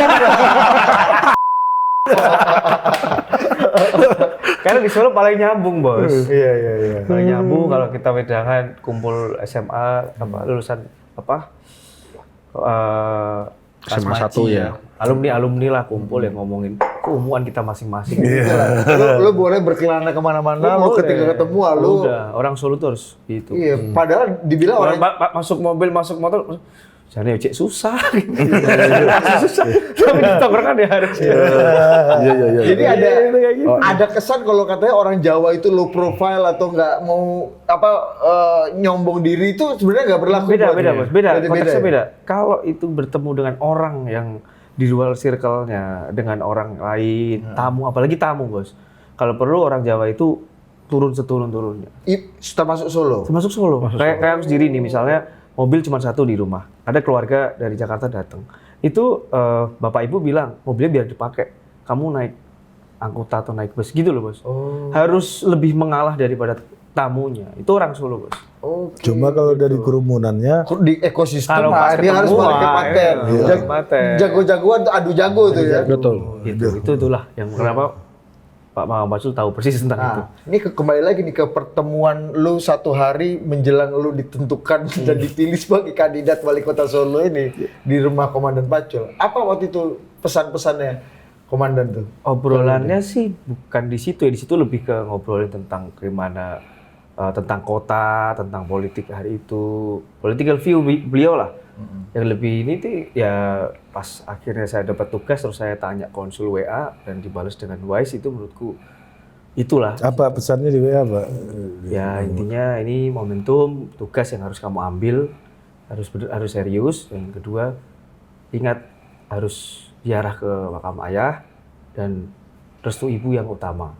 Karena di Solo paling nyambung, Bos. Iya. Paling nyambung kalau kita wedangan kumpul SMA apa lulusan apa? SMA Asmaci 1 ya. Alumni lah kumpul yang ngomongin keumuman kita masing-masing. Lu boleh berkelana kemana-mana, lu ketika ketemu lu. Udah, orang Solo tuh harus gitu. Iya, padahal dibilang orang Masuk mobil, masuk motor, jadi cek susah. Susah. Tapi di tongkrongan ya harus. Iya. jadi ada kesan kalau katanya orang Jawa itu low profile atau nggak mau nyombong diri itu sebenarnya nggak berlaku. Beda, Bos. Beda. Konteksnya ya? beda. Kalau itu bertemu dengan orang yang di luar circle-nya, dengan orang lain, tamu, apalagi tamu, Bos. Kalau perlu orang Jawa itu turun seturun-turunnya. Termasuk Solo. Termasuk Solo. Kayak aku sendiri nih, misalnya mobil cuma satu di rumah. Ada keluarga dari Jakarta datang. Itu bapak ibu bilang, mobilnya biar dipakai. Kamu naik angkutan atau naik bus gitu loh bos. Harus lebih mengalah daripada tamunya. Itu orang Solo bos. Cuma kalau dari kerumunannya Di ekosistem Kalau pas dia harus ketemu, balik ke paten. iya, paten. Jago-jagoan tuh adu jago tuh ya. Betul. Itulah yang kenapa Pak Bambang Pacul tahu persis tentang itu. Nah, ini kembali lagi nih ke pertemuan lu satu hari menjelang lu ditentukan dan dipilih sebagai kandidat wali kota Solo ini di rumah Komandan Pacul. Apa waktu itu pesan-pesannya Komandan tuh? Obrolannya sih bukan di situ ya, di situ lebih ke ngobrolin tentang gimana tentang kota, tentang politik hari itu, political view beliau lah. Yang lebih ini tuh ya pas akhirnya saya dapat tugas terus saya tanya konsul WA dan dibalas dengan wise, itu menurutku itulah. apa pesannya di WA, Pak? Ya intinya ini momentum tugas yang harus kamu ambil, harus serius. Dan kedua, ingat harus ziarah ke makam ayah dan restu ibu yang utama.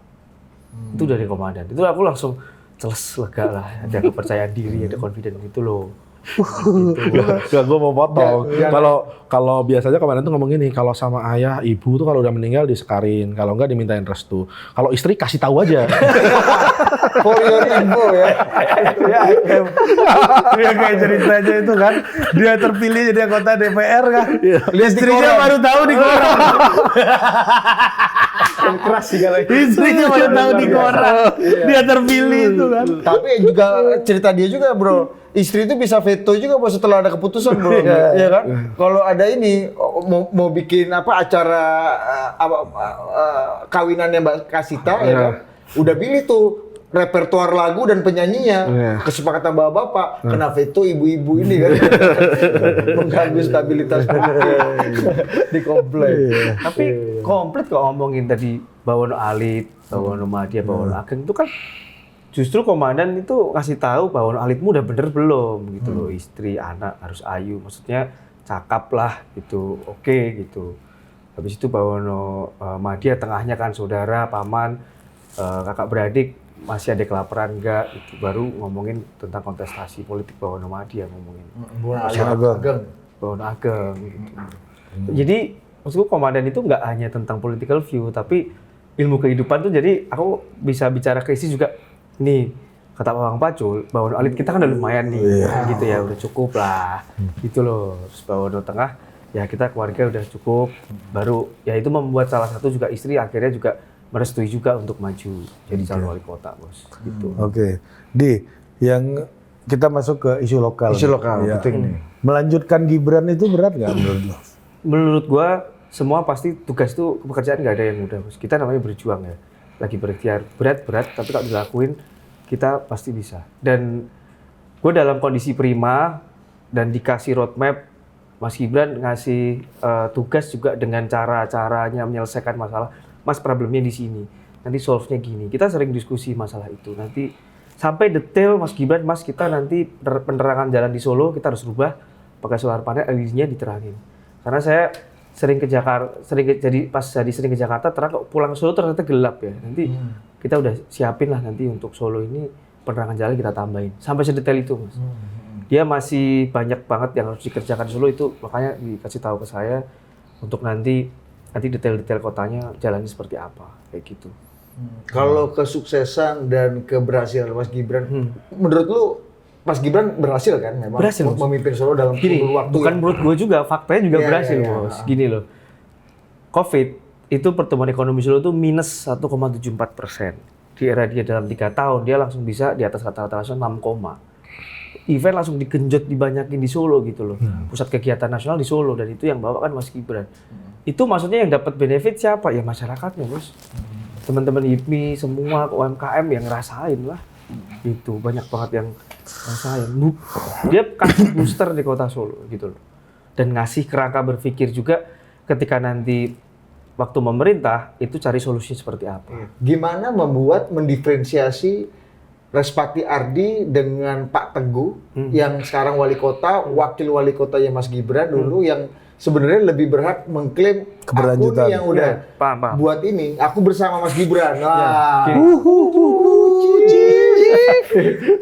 Itu dari komandan. Itu aku langsung celes, lega lah, ada kepercayaan diri, ada confidence gitu loh. Gak, gue mau potong. Kalau biasanya komandan tuh ngomong gini, kalau sama ayah, ibu tuh kalau udah meninggal disekarin, kalau enggak dimintain restu. Kalau istri kasih tahu aja. For your info ya. Dia kayak ceritanya itu kan, dia terpilih jadi anggota DPR kan. Istrinya baru tahu di koran. Keras sih kalau Istrinya baru tahu di koran. Dia terpilih itu kan. Tapi juga cerita dia juga bro, istri itu bisa veto juga bos setelah ada keputusan bro, ya kan? Kalau ada ini mau bikin apa acara kawinannya Mbak Kasita, ya kan? Udah pilih tuh repertoar lagu dan penyanyinya, kesepakatan bapak-bapak, kena veto ibu-ibu ini kan, mengganggu stabilitas di komplek. Tapi komplit kok ngomongin tadi Bawono Alit, Bawono Madya, Bawono Ageng itu kan justru komandan itu kasih tahu Bawono Alitmu udah bener belum gitu loh, istri, anak harus ayu, maksudnya cakap lah gitu, oke gitu. Habis itu Bawono Madya tengahnya kan saudara, paman, kakak beradik, masih ada kelaparan enggak, itu baru ngomongin tentang kontestasi politik Bawono Madya, ngomongin Bawono Ageng gitu. Jadi maksudku komandan itu nggak hanya tentang political view, tapi ilmu kehidupan tuh, jadi aku bisa bicara ke istri juga. Nih, kata Bang Pacul, Bawono Alit kita kan udah lumayan nih, gitu ya, udah cukup lah, gitu loh. Terus Bawono Tengah, ya kita keluarga udah cukup, baru ya itu membuat salah satu juga istri akhirnya juga merestui juga untuk maju jadi calon wali kota, bos. Gitu. Oke. Di, yang kita masuk ke isu lokal. Isu lokal, Ya. penting nih. Melanjutkan Gibran itu berat nggak menurut lo? Menurut gua, semua pasti tugas itu, pekerjaan nggak ada yang mudah, bos. Kita namanya berjuang ya. Lagi berikhtiar, berat, tapi kalau dilakuin, kita pasti bisa. Dan gue dalam kondisi prima, dan dikasih roadmap, Mas Gibran ngasih tugas juga dengan cara-caranya menyelesaikan masalah. Mas problemnya di sini, nanti solve-nya gini. Kita sering diskusi masalah itu. Nanti sampai detail Mas Gibran, Mas kita nanti penerangan jalan di Solo kita harus rubah pakai solar panel, LED-nya diterangin. Karena saya sering ke Jakarta, sering ke Jakarta, terang pulang Solo ternyata gelap ya. Nanti kita udah siapin lah nanti untuk Solo ini penerangan jalan kita tambahin. Sampai sedetail itu, Mas. Dia masih banyak banget yang harus dikerjakan di Solo itu, makanya dikasih tahu ke saya untuk nanti detail-detail kotanya jalannya seperti apa, kayak gitu. Kalau kesuksesan dan keberhasilan Mas Gibran, menurut lu Mas Gibran berhasil kan memang Berhasil, Mas. memimpin Solo dalam kurun waktu? Bukan menurut gue juga, faktanya juga berhasil, bos. Gini loh, COVID itu pertumbuhan ekonomi Solo itu minus 1,74%. Di era dia dalam 3 tahun, dia langsung bisa di atas rata-rata nasional 6, event langsung digenjot, dibanyakin di Solo gitu loh. Pusat kegiatan nasional di Solo, dan itu yang bawa kan Mas Gibran. Itu maksudnya yang dapat benefit siapa? Ya masyarakatnya, bos. Teman-teman IPMI, semua UMKM yang ngerasain lah. Itu banyak banget yang ngerasain. Dia kasih booster di kota Solo gitu loh. Dan ngasih kerangka berpikir juga ketika nanti waktu memerintah itu cari solusi seperti apa. Gimana mendiferensiasi Respati Ardi dengan Pak Teguh yang sekarang wali kota, wakil wali kotanya Mas Gibran dulu yang sebenarnya lebih berhak mengklaim aku nih yang udah paham. buat ini, aku bersama Mas Gibran. Wah.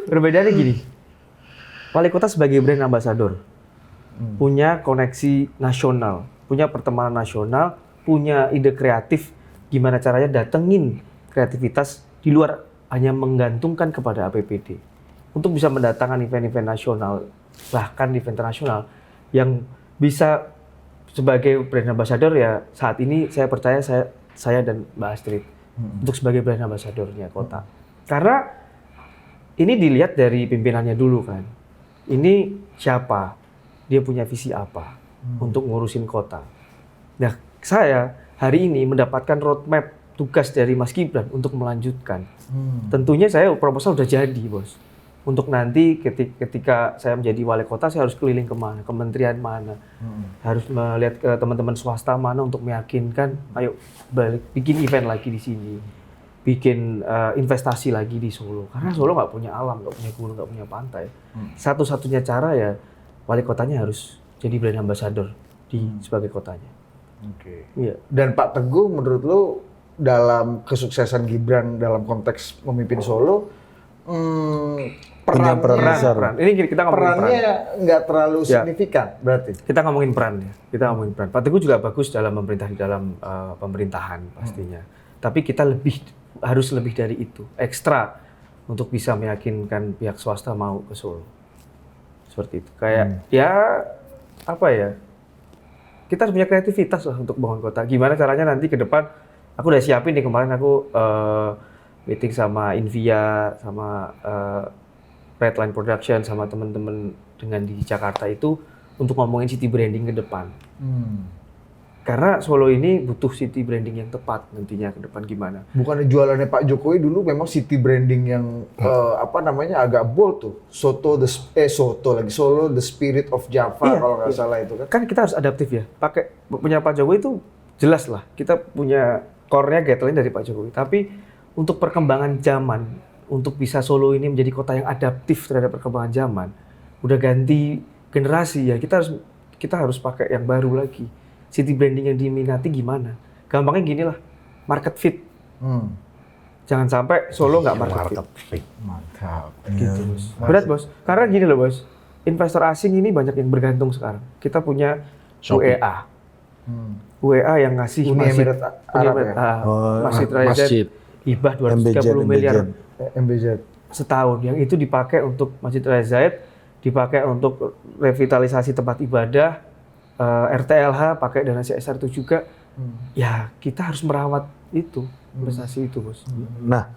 Perbedaannya gini, wali kota sebagai brand ambassador, punya koneksi nasional, punya pertemanan nasional, punya ide kreatif gimana caranya datengin kreativitas di luar hanya menggantungkan kepada APBD untuk bisa mendatangkan event-event nasional bahkan event internasional yang bisa sebagai brand ambassador ya saat ini saya percaya saya dan Mbak Astrid untuk sebagai brand ambassador-nya kota. Karena ini dilihat dari pimpinannya dulu kan. Ini siapa? Dia punya visi apa untuk ngurusin kota. Nah, saya hari ini mendapatkan roadmap tugas dari Mas Gibran untuk melanjutkan. Tentunya saya proposal udah jadi, Bos. Untuk nanti ketika saya menjadi wali kota, saya harus keliling kemana, kementerian mana, harus melihat ke teman-teman swasta mana untuk meyakinkan, ayo balik bikin event lagi di sini, bikin investasi lagi di Solo. Karena Solo nggak punya alam, nggak punya gunung, nggak punya pantai. Satu-satunya cara ya wali kotanya harus jadi brand ambassador sebagai kotanya. Oke. Iya. Dan Pak Teguh, menurut lu dalam kesuksesan Gibran dalam konteks memimpin Solo, Punya peran besar. Ini kita ngomongin peran. perannya nggak terlalu signifikan berarti. Kita ngomongin peran ya. Kita ngomongin peran. Pak Teguh juga bagus dalam memerintah di dalam pemerintahan pastinya. Tapi kita harus lebih dari itu, ekstra untuk bisa meyakinkan pihak swasta mau ke Solo. Seperti itu. Kayak ya apa ya? Kita harus punya kreativitas lah untuk bangun kota. Gimana caranya nanti ke depan? Aku udah siapin nih kemarin aku meeting sama Invia, sama Redline Production, sama teman-teman dengan di Jakarta itu untuk ngomongin city branding ke depan. Karena Solo ini butuh city branding yang tepat nantinya ke depan gimana. Bukannya jualannya Pak Jokowi dulu memang city branding yang apa namanya agak bold tuh. Solo the spirit of Java kalau nggak salah itu kan. Kan kita harus adaptif ya. Pakai punya Pak Jokowi itu jelas lah. Kita punya core-nya guideline dari Pak Jokowi. Tapi untuk perkembangan zaman, untuk bisa Solo ini menjadi kota yang adaptif terhadap perkembangan zaman, udah ganti generasi ya. Kita harus pakai yang baru lagi. City branding yang diminati gimana? Gampangnya gini lah, market fit. Jangan sampai Solo nggak market fit. Mantap. Gitu, Bos. Berat, Bos. Karena gini loh, Bos. Investor asing ini banyak yang bergantung sekarang. Kita punya UEA. UEA yang ngasih Uni Emirat Arab ya? Masjid Raya hibah 230 miliar MBZ setahun. Yang itu dipakai untuk Masjid Raya Zaid, dipakai untuk revitalisasi tempat ibadah, RTLH pakai dana CSR itu juga. Ya, kita harus merawat itu, investasi itu, Bos. Nah,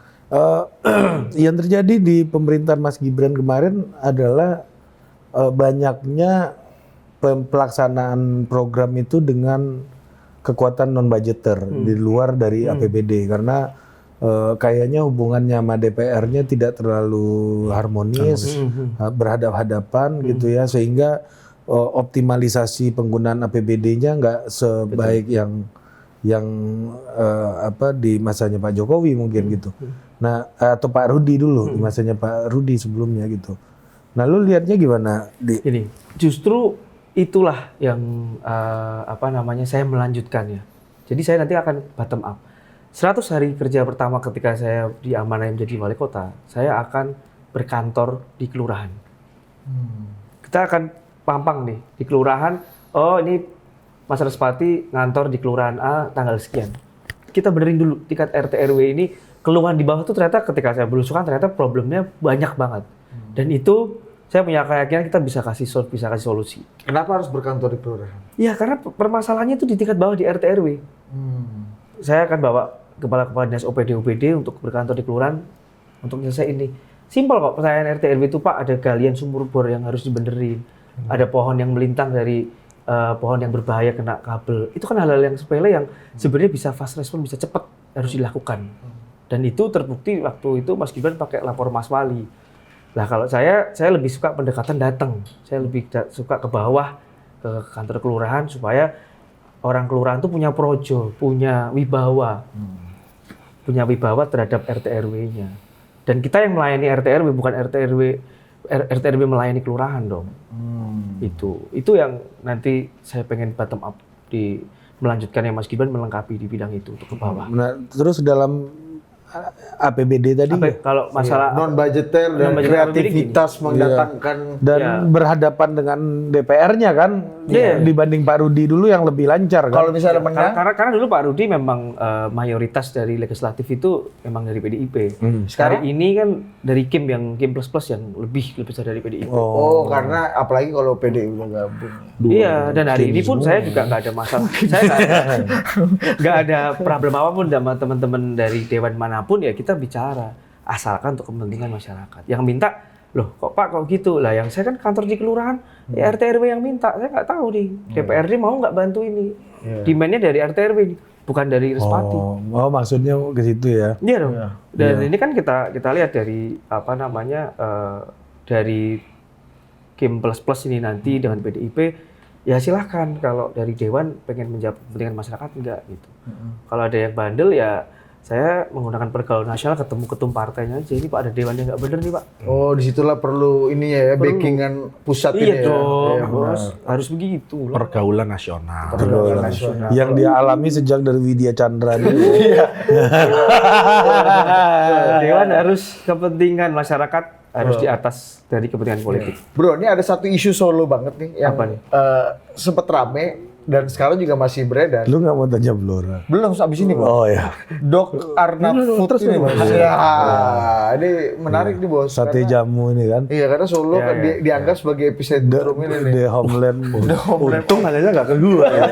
yang terjadi di pemerintahan Mas Gibran kemarin adalah banyaknya pelaksanaan program itu dengan kekuatan non-budgeter di luar dari APBD karena kayaknya hubungannya sama DPR-nya tidak terlalu harmonis, berhadap-hadapan gitu ya, sehingga optimalisasi penggunaan APBD-nya nggak sebaik yang apa di masanya Pak Jokowi mungkin gitu. Nah, atau Pak Rudi dulu di masanya Pak Rudi sebelumnya gitu. Nah, lu lihatnya gimana di Ini justru itulah yang apa namanya saya melanjutkan ya. Jadi saya nanti akan bottom up. 100 hari kerja pertama ketika saya diamanai menjadi wali kota, saya akan berkantor di kelurahan. Kita akan pampang nih di kelurahan. Oh, ini Mas Respati ngantor di kelurahan A tanggal sekian. Kita benerin dulu tingkat RT RW ini, keluhan di bawah tuh ternyata ketika saya belusukan ternyata problemnya banyak banget. Dan itu saya punya keyakinan kita bisa kasih solusi. Kenapa harus berkantor di kelurahan? Ya karena permasalahannya itu di tingkat bawah di RT RW. Saya akan bawa kepala-kepala dinas OPD untuk berkantor di kelurahan untuk selesai ini. Simpel kok pertanyaan RT RW itu, Pak, ada galian sumur bor yang harus dibenerin. Ada pohon yang melintang dari pohon yang berbahaya kena kabel. Itu kan hal-hal yang sepele yang sebenarnya bisa fast respon, bisa cepat harus dilakukan. Dan itu terbukti waktu itu Mas Gibran pakai lapor Mas Wali. Nah kalau saya lebih suka pendekatan datang. Saya lebih suka ke bawah, ke kantor kelurahan supaya orang kelurahan itu punya projo, punya wibawa. Punya wibawa terhadap RT RW-nya. Dan kita yang melayani RT RW, bukan RT RW melayani kelurahan dong. Itu yang nanti saya pengen bottom up melanjutkan yang Mas Gibran melengkapi di bidang itu untuk ke bawah. Nah, terus dalam APBD tadi. Kalau masalah non budgeter dan Non-budgeter kreativitas mendatangkan Dan berhadapan dengan DPR-nya kan, dibanding Pak Rudi dulu yang lebih lancar kan. kalau misalnya menang karena dulu Pak Rudi memang mayoritas dari legislatif itu memang dari PDIP. Sekarang ini kan dari Kim plus yang lebih besar dari PDIP. oh karena apalagi kalau PDI udah gabung. Iya, dan hari ini pun saya juga nggak ada masalah. Saya nggak ada problem apapun sama teman-teman dari dewan manapun, ya kita bicara asalkan untuk kepentingan masyarakat. Yang minta, loh kok Pak kok gitu? Lah yang saya kan kantor di kelurahan, ya RT RW yang minta. Saya nggak tahu nih, DPRD mau nggak bantu ini? Demand-nya dari RT RW, bukan dari Respati. Oh, maksudnya ke situ ya. Iya dong. Dan ini kan kita lihat dari dari Kim plus ini nanti dengan PDIP, ya silahkan. Kalau dari Dewan pengen menjawab kepentingan masyarakat, enggak gitu. Kalau ada yang bandel, ya saya menggunakan pergaulan nasional, ketemu ketum partainya aja. Ini Pak ada Dewan yang nggak bener nih Pak. Oh disitulah perlu ini ya backingan pusat ini Iya ya. dong, Iya, bos. Harus begitu. Pergaulan nasional. Pergaulan nasional. Yang dia alami sejak dari Widya Chandra dulu. Dewan harus kepentingan masyarakat, harus di atas dari kepentingan politik. Bro, ini ada satu isu Solo banget nih yang Apa nih? sempet rame dan sekarang juga masih beredar. Lu nggak mau tanya Blora? Belum abis ini, Bos. Oh ya. Dok Arnab Food ini, Bos. Ya, ini menarik nih, Bos. Sate Karena- jamu ini kan. Iya, karena Solo kan dianggap sebagai epicentrum ini nih. The Homeland. Untung nanyanya nggak ke gua ya.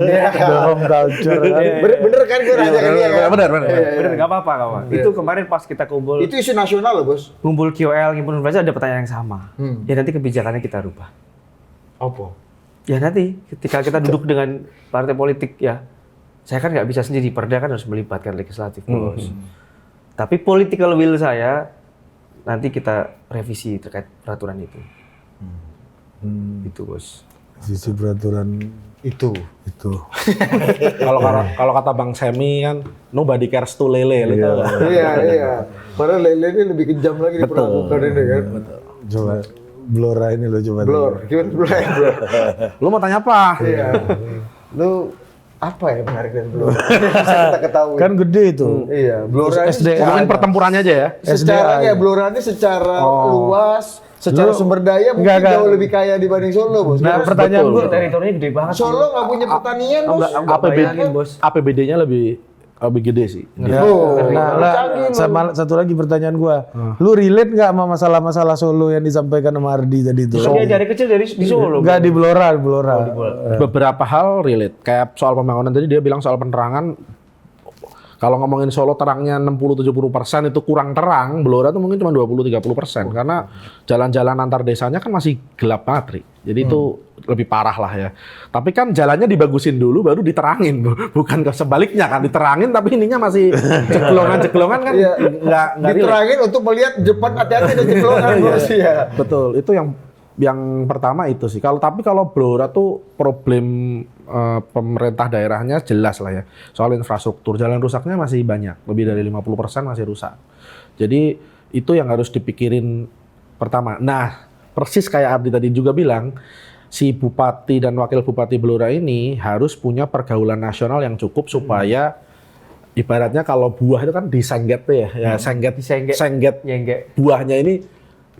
The Home Culture kan. Bener kan gue nanya ke dia kan? Bener. Bener, nggak apa-apa, nggak apa. Itu kemarin pas kita kumpul Itu isu nasional loh, Bos. kumpul QL, himpunan pelajar, ada pertanyaan yang sama. Ya nanti kebijakannya kita rubah. Apa? Ya nanti ketika kita duduk dengan partai politik, ya saya kan nggak bisa sendiri, Perda kan harus melibatkan legislatif, bos. Tapi political will saya nanti kita revisi terkait peraturan itu. Itu, bos. Sisi peraturan Itu. Kalau kata Bang Semi kan, nobody cares to lele. Lu tahu nggak? Iya. Padahal Lele ini lebih kejam lagi di perlakukan ini kan. coba Blora ini lo coba. Blor, gimana Blor? Lu mau tanya apa? Iya. Lu apa ya menarik dari Blora? Bisa kita ketahui. Kan gede itu. Iya, Blora ini SD. Ngomongin pertempurannya aja ya. secara ya Blora ini secara luas, secara sumber daya mungkin Enggak. jauh lebih kaya dibanding Solo, Bos. Nah, pertanyaan gue, Teritorinya gede banget. Solo nggak punya pertanian, Bos. Bayangin, bos. APBD-nya lebih gede sih. ya, sama satu lagi pertanyaan gua, lu relate nggak sama masalah-masalah Solo yang disampaikan sama Ardi tadi itu? Dia dari kecil di Solo. Nggak di Blora. Beberapa hal relate. Kayak soal pembangunan tadi dia bilang soal penerangan. Kalau ngomongin Solo terangnya 60-70% itu kurang terang, Blora tuh mungkin cuma 20-30%. Karena jalan-jalan antar desanya kan masih gelap banget, Ri. Jadi itu lebih parah lah ya. Tapi kan jalannya dibagusin dulu baru diterangin. Bukan ke sebaliknya kan, diterangin tapi ininya masih jeglongan-jeglongan kan Iya. nggak relate. Diterangin untuk melihat depan hati-hati ada jeglongan, Bos. Iya. Betul, itu yang pertama itu sih. Kalau Blora tuh problem pemerintah daerahnya jelas lah ya. Soal infrastruktur, jalan rusaknya masih banyak, lebih dari 50% masih rusak. Jadi itu yang harus dipikirin pertama. Nah, persis kayak Ardi tadi juga bilang, si bupati dan wakil bupati Blora ini harus punya pergaulan nasional yang cukup supaya ibaratnya kalau buah itu kan disengget tuh ya, sengget Nyenggek. buahnya ini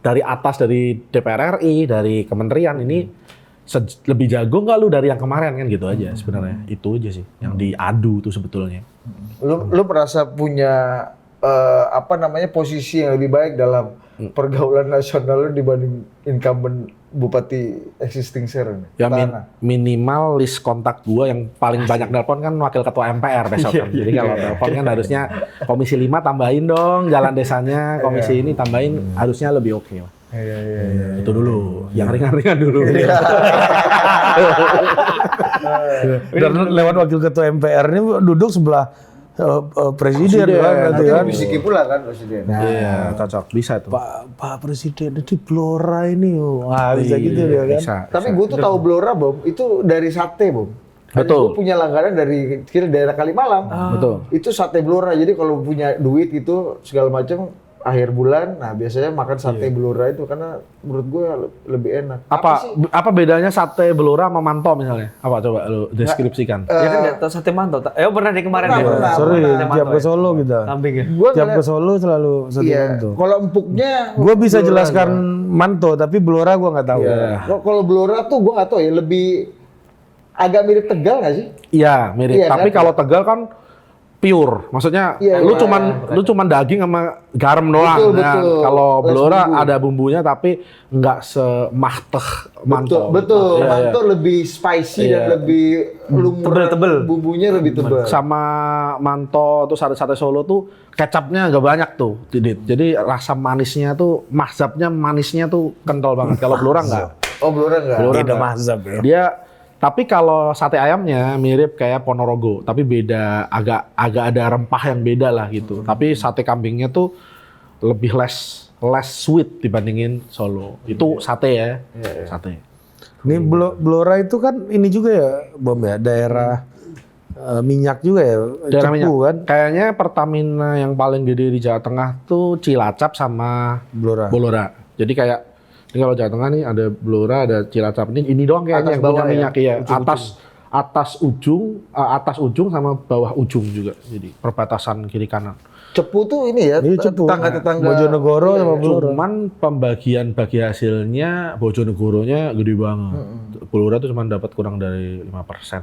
dari atas, dari DPR RI, dari kementerian ini lebih jago nggak lu dari yang kemarin kan gitu aja sebenarnya. Itu aja sih yang diadu tuh sebetulnya. Lu merasa punya posisi yang lebih baik dalam pergaulan nasional lu dibanding incumbent bupati existing sekarang? Ya minimal list kontak gua yang paling banyak nelpon kan wakil ketua MPR besok kan. Jadi kalau nelpon kan harusnya Komisi 5 tambahin dong jalan desanya, komisi ini tambahin harusnya lebih oke lah. Iya. Itu dulu, yang ringan-ringan dulu. Dan lewat wakil ketua MPR ini duduk sebelah presiden kan, Nanti kan. dibisiki pula kan presiden. Iya, cocok, bisa tuh. Pak Presiden di Blora ini, wah bisa gitu dia kan. Bisa. Tapi gue tuh tahu Blora, Bom, itu dari sate, Bom. Betul. Gue punya langganan dari kecil daerah Kalimalang. Betul. Itu sate Blora. Jadi kalau punya duit gitu segala macam akhir bulan, nah biasanya makan sate Blora itu karena menurut gue lebih enak. Apa bedanya sate Blora sama manto misalnya? Apa coba lu deskripsikan? Ya kan nggak tahu sate manto. Pernah di kemarin Pernah, ya? pernah. Sorry, Sate tiap manto ke ya? Solo kita. Kambing ya? Gua Tiap ngeliat- ke Solo selalu sate Iya, manto. kalau empuknya Gue bisa Blora jelaskan aja. manto, tapi Blora gue nggak tahu. Kalau Blora tuh gue nggak tahu ya, lebih agak mirip Tegal nggak sih? Iya, mirip. Iya, Tapi kan? kalau Tegal kan pure. Maksudnya Iya, lu iya. cuman daging sama garam doang. Betul, Nah, betul. kalau Les Blora bumbu. ada bumbunya tapi nggak semahteh manto. Betul. Iya, iya. Manto lebih spicy Iya. dan lebih lumrah. Tebel-tebel. Bumbunya lebih tebal. Sama manto tuh sate Solo tuh kecapnya nggak banyak tuh, Didit. Jadi rasa manisnya tuh, mazhabnya manisnya tuh kental banget. Kalau Blora nggak. Oh, Blora nggak? Blora Beda nggak. mazhab ya. Dia tapi kalau sate ayamnya mirip kayak Ponorogo, tapi beda, agak ada rempah yang beda lah gitu. Tapi sate kambingnya tuh lebih less sweet dibandingin Solo. Itu sate ya, sate. Ini Blora itu kan ini juga ya, Bom ya, daerah minyak juga ya, Daerah Cepu minyak. kan, Kayaknya Pertamina yang paling gede di Jawa Tengah tuh Cilacap sama Blora. Bolora. Jadi kayak ini kalau Jawa Tengah nih ada Blora, ada Cilacap, ini doang kayaknya Atas yang punya bawah ya? minyak ya. Atas ujung sama bawah ujung juga. Jadi perbatasan kiri kanan. Cepu tuh ini ya, Ini Cepu. tetangga-tetangga. Bojonegoro sama Blora. Cuman pembagian bagi hasilnya Bojonegoronya gede banget. Blora tuh cuma dapat kurang dari 5%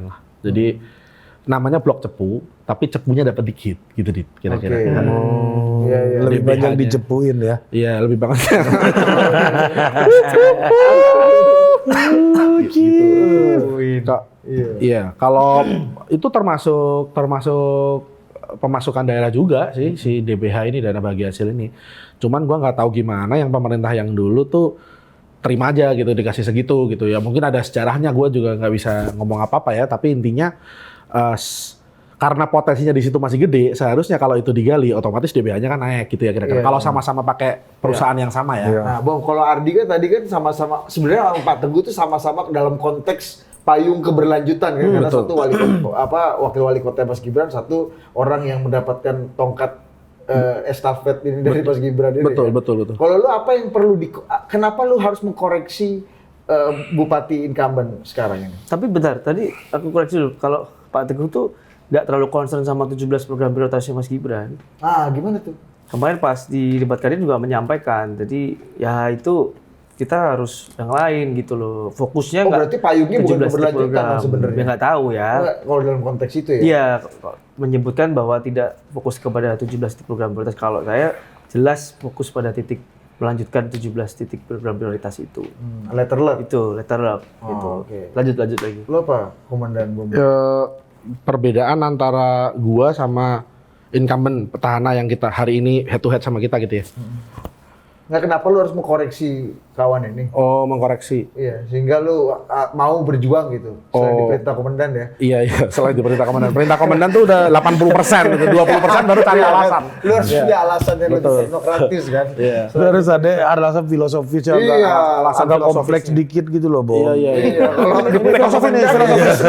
lah. Jadi namanya blok cepu, tapi cepunya dapat dikit gitu kira-kira. Oke. Oh, Iya, iya. lebih banyak Lebihannya. dicepuin ya. Iya, lebih banget. Kak, iya, kalau itu termasuk pemasukan daerah juga sih si DBH ini, dana bagi hasil ini. Cuman gua nggak tahu gimana yang pemerintah yang dulu tuh terima aja gitu, dikasih segitu gitu ya. Mungkin ada sejarahnya, gua juga nggak bisa ngomong apa-apa ya. Tapi intinya karena potensinya di situ masih gede, seharusnya kalau itu digali otomatis DBH-nya kan naik gitu ya kira-kira. Iya, Kalau sama-sama pakai perusahaan yang sama ya. Iya. Nah, Bom, kalau Ardi kan tadi kan sama-sama, sebenarnya sama Pak Teguh tuh sama-sama dalam konteks payung keberlanjutan kan, karena betul. satu wakil wali kota Mas Gibran, satu orang yang mendapatkan tongkat estafet ini dari Mas Gibran ini. Betul, kan? betul. Kalau lu apa yang perlu kenapa lu harus mengkoreksi bupati incumbent sekarang ini? Tapi bentar, tadi aku koreksi dulu. Kalau Pak Teguh tuh nggak terlalu concern sama 17 program prioritasnya Mas Gibran. Ah, gimana tuh? Kemarin pas di debat kalian juga menyampaikan, jadi ya itu kita harus yang lain gitu loh. Fokusnya Oh, berarti payungnya bukan 17 keberlanjutan program. sebenarnya? Ya nggak tahu ya. Kalau dalam konteks itu ya? Iya, menyebutkan bahwa tidak fokus kepada 17 titik program prioritas. Kalau saya jelas fokus pada titik melanjutkan 17 titik program prioritas itu. Letter luck. Itu letter luck Oh, gitu. oke. Lanjut lagi. Lu apa, Komandan Bom? Perbedaan antara gua sama incumbent petahana yang kita hari ini head to head sama kita gitu ya. Nggak, kenapa lu harus mengkoreksi kawan ini? Oh, mengkoreksi. Iya, sehingga lu mau berjuang gitu. Selain Oh. diperintah komandan ya. Iya, selain di perintah komandan. Perintah komandan tuh udah 80%, gitu. 20% baru cari alasan. Lu harus punya alasan yang lebih Betul. teknokratis kan. Iya. Itu harus ada alasan filosofis yang Iya, agak alasan kompleks dikit gitu loh, Bom. Iya. Iya, kalau di Filosofi nih, filosofis.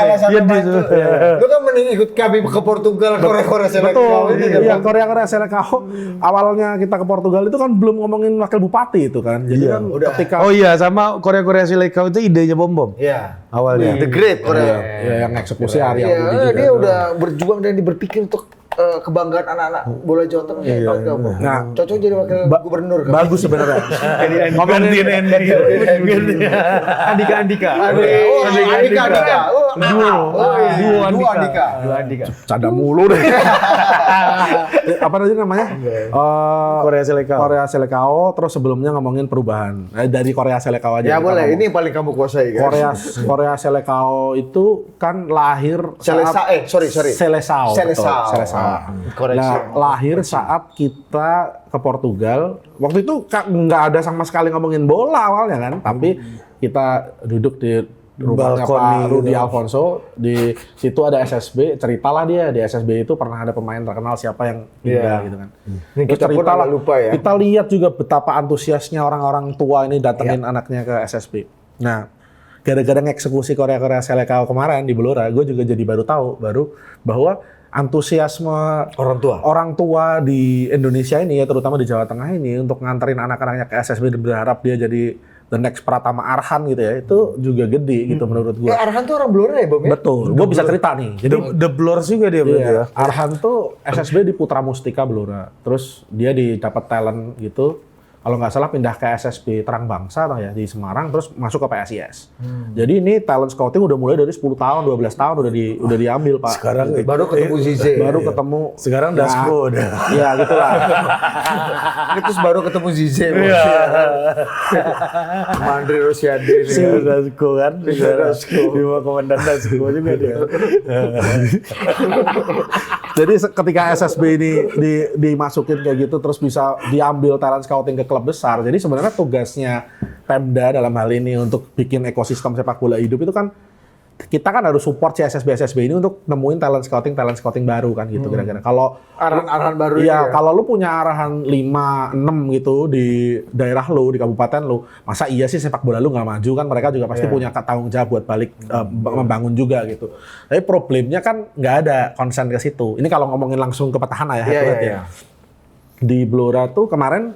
Iya, lu kan mending ikut kami ke Portugal, Korea Betul. Selatan. Iya, Korea Selekau. Awalnya kita ke Portugal itu kan belum ngomongin wakil bupati itu kan. Jadi kan udah. ketika Oh iya, sama Korea Selekau itu idenya Bom Iya. awalnya. The Great Korea. ya, yang eksekusi Arya Iya, Budi juga. dia udah berjuang dan berpikir untuk kebanggaan anak-anak bola Jawa Tengah. Nah, Cocok jadi wakil gubernur kan. bagus sebenarnya. Ngomongin Andika. Andika. Duo Andika. Canda mulu deh. Apa tadi namanya? Korea Selekau. Korea Selekau, terus sebelumnya ngomongin perubahan. Dari Korea Selekau aja. Ya kita boleh, ngomong. ini yang paling kamu kuasai kan. Korea Selekau itu kan lahir Sorry. Selesau. Selesau. Betul, Selesau. Koreksi. Nah, lahir saat kita ke Portugal. Waktu itu nggak ada sama sekali ngomongin bola awalnya kan, tapi kita duduk di rumahnya Balkoni Pak Rudi gitu. Alfonso, di situ ada SSB, ceritalah dia di SSB itu pernah ada pemain terkenal siapa yang pindah gitu kan. Ini Terus kita pun ceritalah, agak lupa ya. kita lihat juga betapa antusiasnya orang-orang tua ini datengin anaknya ke SSB. Nah, gara-gara ngeksekusi Korea Selekau kemarin di Blora, gue juga jadi baru tahu bahwa antusiasme orang tua di Indonesia ini ya, terutama di Jawa Tengah ini untuk nganterin anak-anaknya ke SSB dan berharap dia jadi the next Pratama Arhan gitu ya, itu juga gede gitu menurut gua. Arhan tuh orang Blora ya, Bob? Betul, gua bisa cerita nih. Jadi The Blurs juga dia berarti ya. Arhan tuh SSB di Putra Mustika Blora. Terus dia dapat talent gitu. Kalau nggak salah pindah ke SSB Terang Bangsa atau ya di Semarang, terus masuk ke PSIS. Jadi ini talent scouting udah mulai dari 10 tahun, 12 tahun udah diambil, Pak. Sekarang Baru ketemu Zize. Baru ketemu. Sekarang Dasko udah. Iya, gitulah. Terus baru ketemu Zize. Mandri Rosiade. Dasko kan. Dia komandan Dasko juga dia. Jadi ketika SSB ini dimasukin kayak gitu terus bisa diambil talent scouting ke klub besar. Jadi sebenarnya tugasnya Pemda dalam hal ini untuk bikin ekosistem sepak bola hidup itu kan kita kan harus support si SSB ini untuk nemuin talent scouting baru kan gitu kira-kira. Kalau Arahan baru iya, kalau lu punya arahan 5, 6 gitu di daerah lu, di kabupaten lu, masa iya sih sepak bola lu nggak maju kan? Mereka juga pasti punya tanggung jawab buat balik membangun juga gitu. Tapi problemnya kan nggak ada konsen ke situ. Ini kalau ngomongin langsung ke petahana ya, ya. Di Blora tuh kemarin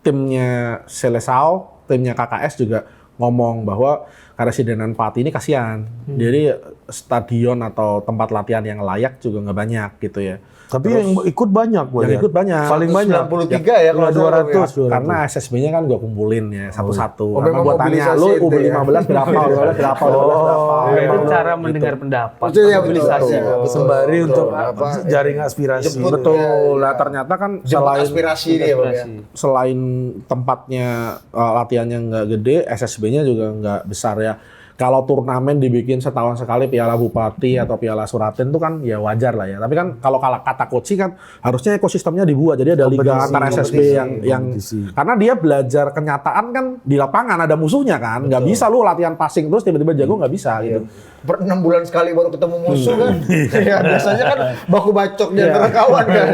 timnya Seleção, timnya KKS juga ngomong bahwa Karesidenan Pati ini kasihan. Jadi stadion atau tempat latihan yang layak juga nggak banyak gitu ya. Tapi yang ikut banyak gua. Yang ikut banyak. Paling banyak. 93 ya kalau 200. Karena SSB-nya kan gua kumpulin ya satu-satu. Oh, Karena memang gua tanya mobilisasi lu itu ya? U15 berapa, U12 berapa, U12 berapa. Itu cara mendengar pendapat, Itu ya, mobilisasi. betul. Sembari untuk Apa, jaring aspirasi. jemput. Betul. Lah ternyata kan Jemput aspirasi nih ya, Bang ya. selain tempatnya latihannya nggak gede, SSB-nya juga nggak besar ya. Kalau turnamen dibikin setahun sekali Piala Bupati atau Piala Suratin itu kan ya wajar lah ya. Tapi kan kalau kata coach kan harusnya ekosistemnya dibuat. Jadi ada liga antar SSB yang karena dia belajar kenyataan kan di lapangan ada musuhnya kan. Nggak bisa lu latihan passing terus tiba-tiba jago nggak bisa gitu. Per 6 bulan sekali baru ketemu musuh kan. Ya, biasanya kan baku bacok di antara kawan kan.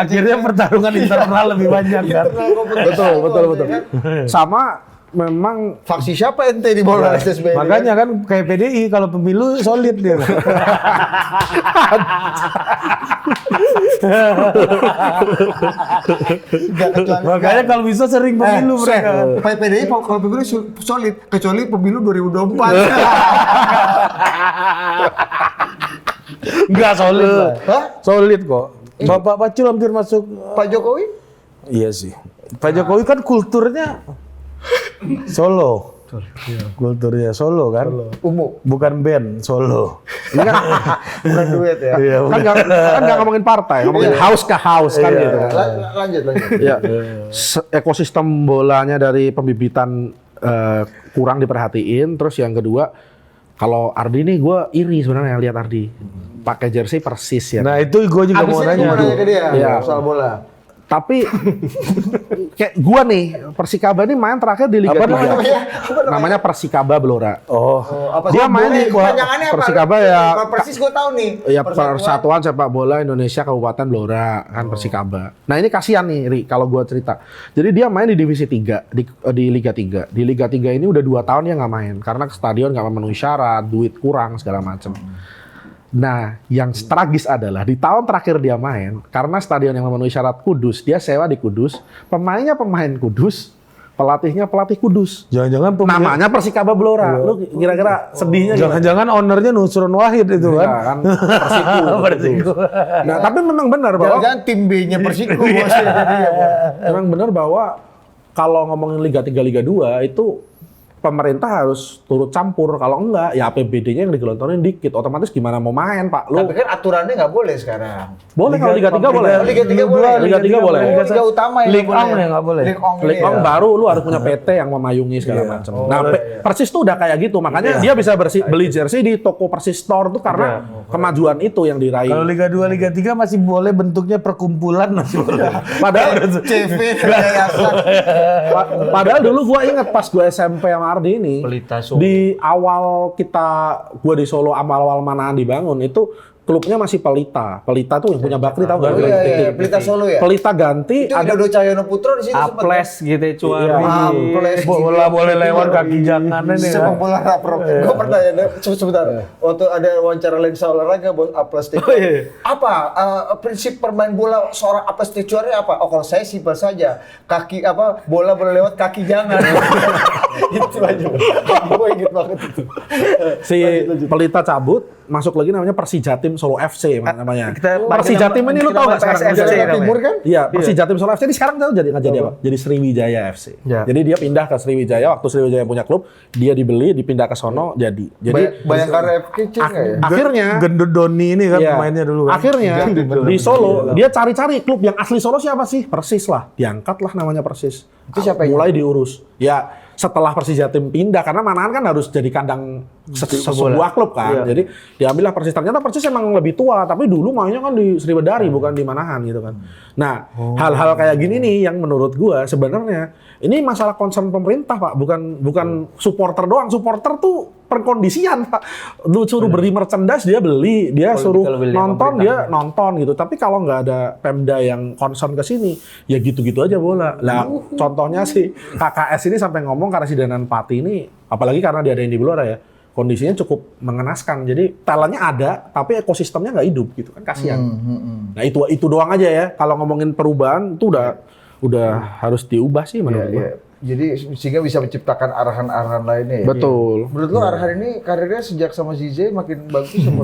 Akhirnya pertarungan internal lebih banyak kan. Betul. Sama memang Faksi siapa ente di bola SSB? Makanya kan kayak PDI kalau pemilu solid dia. Makanya kalau bisa sering pemilu mereka. PDI kalau pemilu solid, kecuali pemilu 2024. Enggak solid lah. Hah? Solid kok. Bapak Pacul hampir masuk. Pak Jokowi? Iya sih. Pak Jokowi kan kulturnya Solo. Kulturnya Solo kan. Umum. Bukan band, Solo. ini kan Bukan duet ya. Iya, kan nggak ngomongin partai, ngomongin house ke house kan gitu. Lanjut. Ya, ekosistem bolanya dari pembibitan kurang diperhatiin. Terus yang kedua, kalau Ardi nih gue iri sebenarnya lihat Ardi pakai jersey persis ya. Nah itu gue juga mau Abis ini gua nanya. nanya ke dia Iya. soal bola. Tapi kayak gue nih Persikaba nih main terakhir di Liga 3. Namanya Persikaba Blora. Oh, Apa Dia main di kepanjangannya apa? Persikaba ya. Kalau persis gue tahu nih. Ya Persatuan Sepak Bola Indonesia Kabupaten Blora kan Persikaba. Nah ini kasihan nih Ri kalau gue cerita. Jadi dia main di Divisi 3 di Liga 3. Di Liga 3 ini udah 2 tahun dia nggak main karena ke stadion nggak memenuhi syarat, duit kurang segala macem. Nah, yang tragis adalah di tahun terakhir dia main, karena stadion yang memenuhi syarat Kudus, dia sewa di Kudus, pemainnya pemain Kudus, pelatihnya pelatih Kudus. jangan-jangan Namanya Persikaba Blora. Lu kira-kira sedihnya gimana? Jangan-jangan ownernya Nusron Wahid itu Ya, kan. kan Persiku. Nah, tapi memang benar bahwa Jangan tim B-nya Persiku. memang benar bahwa kalau ngomongin Liga 3 Liga 2 itu pemerintah harus turut campur. Kalau enggak, ya APBD-nya yang digelontorin dikit. Otomatis gimana mau main, Pak? Lu Tapi kan aturannya nggak boleh sekarang. boleh kalau Liga 3 boleh. Liga 3 boleh. Liga 3 boleh. Liga utama yang League nggak Ong yang nggak boleh. League Ong baru lu harus punya PT yang memayungi segala macam. Nah, Persis tuh udah kayak gitu. Makanya dia bisa beli jersey di toko Persis Store tuh karena kemajuan itu yang diraih. Kalau Liga 2, Liga 3 masih boleh bentuknya perkumpulan masih boleh. Padahal CV yayasan. Padahal dulu gua inget pas gua SMP sama Ardi ini Pelita Solo. di awal gue di Solo awal-awal Manaan dibangun itu klubnya masih Pelita. Pelita tuh yang punya Bakri tahu nggak? Oh iya, Pelita Solo ya? Pelita ganti Itu ada Dodo Cahyono Putra di situ sempat. Aples gitu Cuari. Aples. Bola boleh lewat kaki jangan ini Sepak kan. bola raprop. Gue pernah ya, sebentar. Waktu ada wawancara Lensa olahraga, bos Aples Apa prinsip permain bola seorang Aples Ticuari apa? Oh kalau saya simpel saja, kaki bola boleh lewat kaki jangan. Itu aja. Gue inget banget itu. si Pelita cabut, masuk lagi namanya Persijatim Solo FC namanya. Kita Persijatim ini lu tau nggak sekarang? PSFC Jakarta namanya. Timur kan? Iya, Persijatim Solo FC ini sekarang tahu jadi apa? Jadi Sriwijaya FC. Ya. Jadi dia pindah ke Sriwijaya waktu Sriwijaya punya klub, dia dibeli, dipindah ke sono jadi. Jadi Bayangkara FKC nggak ya? akhirnya Gendut Doni ini kan iya, pemainnya dulu kan. akhirnya di Solo dia cari-cari klub yang asli Solo siapa sih? Persis lah, diangkat lah namanya Persis. Itu siapa yang Mulai diurus. Ya setelah Persijatim pindah karena Manahan kan harus jadi kandang sebuah klub kan. Iya. Jadi diambillah Persis. Ternyata Persis emang lebih tua, tapi dulu mainnya kan di Sriwedari bukan di Manahan gitu kan. Nah, hal-hal kayak gini nih yang menurut gua sebenarnya ini masalah concern pemerintah, Pak, bukan supporter doang. Supporter tuh perkondisian, Pak. Lu suruh beli merchandise dia beli, dia suruh Political will nonton pemerintah. dia nonton gitu. Tapi kalau nggak ada Pemda yang concern ke sini, ya gitu-gitu aja bola. Lah, contohnya sih KKS ini sampai ngomong Karasidenan Pati ini, apalagi karena dia ada yang di Blora ya, kondisinya cukup mengenaskan. Jadi talentnya ada, tapi ekosistemnya nggak hidup gitu kan, kasihan. Nah itu doang aja ya. Kalau ngomongin perubahan itu udah harus diubah sih menurut gua. Iya. Jadi sehingga bisa menciptakan arahan-arahan lainnya ya. Betul. Menurut lo Arhan ini karirnya sejak sama Zize makin bagus sama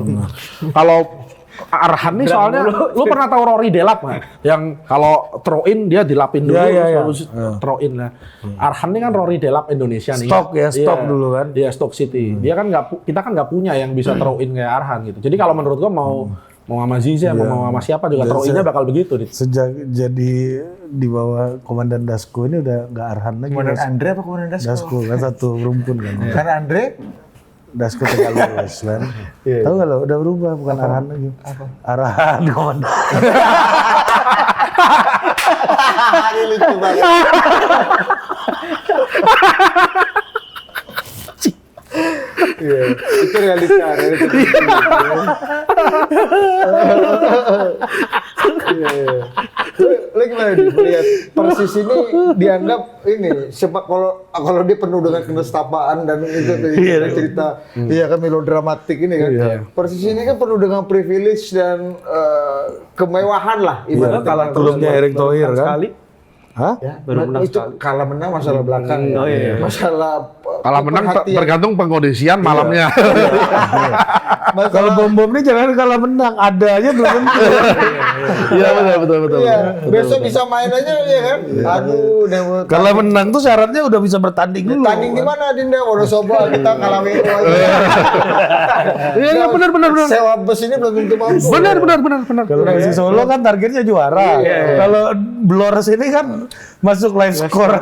Kalau Arhan nih soalnya, lu pernah tahu Rory Delap nggak? Yang kalau throw in dia dilapin dulu, Iya. terus throw in lah. Arhan ini kan Rory Delap Indonesia nih. Stok ya, stok Iya. dulu kan. Iya, Stoke City. Dia kan kita kan nggak punya yang bisa throw in kayak Arhan gitu. Jadi kalau menurut gua mau sama Zize, mau sama siapa juga throw innya bakal begitu nih. Sejak jadi di bawah Komandan Dasko ini udah nggak Arhan lagi. Komandan Mas. Andre apa Komandan Dasko? Dasko kan satu rumpun kan. Karena Andre Dasko Tegal Lurus kan. Tahu nggak lo? Udah berubah bukan Arhan lagi. Arahan Komandan. ini lucu banget. Iya, itu realita. Iya. Lo gimana nih melihat Persis ini dianggap ini sepak kalau dia penuh dengan kenestapaan dan itu cerita iya kan melodramatik ini kan. Persis ini kan penuh dengan privilege dan kemewahan lah ibaratnya. Kalau klubnya Erick Thohir kan. Sekali. Hah? Ya, Baru menang itu kalah menang masalah belakang. Oh, iya. Masalah Kalau menang perhatian. tergantung pengkondisian malamnya. Kalau bom-bom ini jangan kalah menang, ada aja belum tentu. Iya betul. Iya, besok bisa main aja ya kan. Aduh, Dewo. Kalau menang tuh syaratnya udah bisa bertanding dulu. Tanding di mana Dinda? Wonosobo kita kalah WO aja. Iya benar. Sewa bus ini belum tentu mampu. Benar. Kalau Persis Solo kan targetnya juara. Kalau Blores ini kan masuk live score.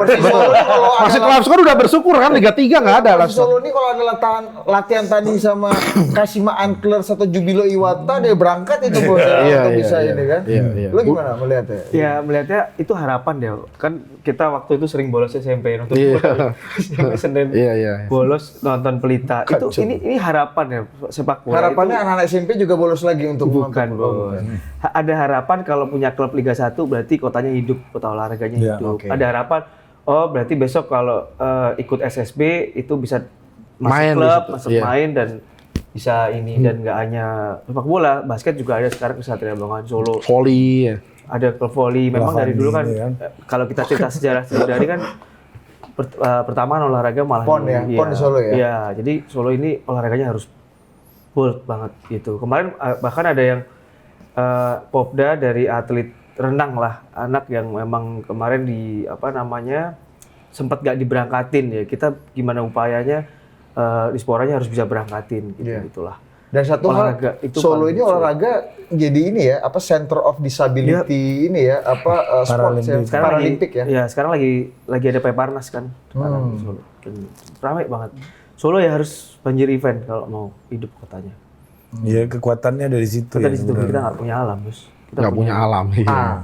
Masuk live score udah bersyukur kan Liga 3 nggak ada live Persis Solo ini kalau ada latihan tadi sama Kashima Antlers atau Jubilo Iwata dia berangkat itu bos untuk bisa ini kan. Lo gimana melihatnya? Ya melihatnya itu harapan deh. Kan kita waktu itu sering bolos SMP nonton bola. Senin Iya. bolos nonton Pelita. Itu ini harapan ya sepak bola. Harapannya anak-anak SMP juga bolos lagi untuk Bukan, Bos. Ada harapan kalau punya klub Liga 1 berarti kotanya hidup, kota olahraganya hidup. Ada harapan, berarti besok kalau ikut SSB itu bisa masuk Main di klub, situ. masuk main dan bisa ini dan nggak hanya sepak bola, basket juga ada sekarang Kesatria Bangun Solo. Volley. Ada klub voli. Memang dari dulu kan kalau kita cerita sejarah dari kan pertama olahraga malah PON ya, PON di Solo ya. Iya, jadi Solo ini olahraganya harus bold banget gitu. Kemarin bahkan ada yang Popda dari atlet renang lah, anak yang memang kemarin sempat gak diberangkatin ya. Kita gimana upayanya Disporanya harus bisa berangkatin gitu gitulah. Dan satu Olahraga hal, itu Solo paling ini olahraga jadi ini ya, center of disability ini ya, sports ya, Paralimpik ya. Ya, sekarang lagi ada Peparnas kan sekarang di Solo. Ramai banget. Solo ya harus banjir event kalau mau hidup kotanya. Iya, kekuatannya dari situ. Kita di situ kita nggak punya alam, Bos. Kita Nggak punya alam.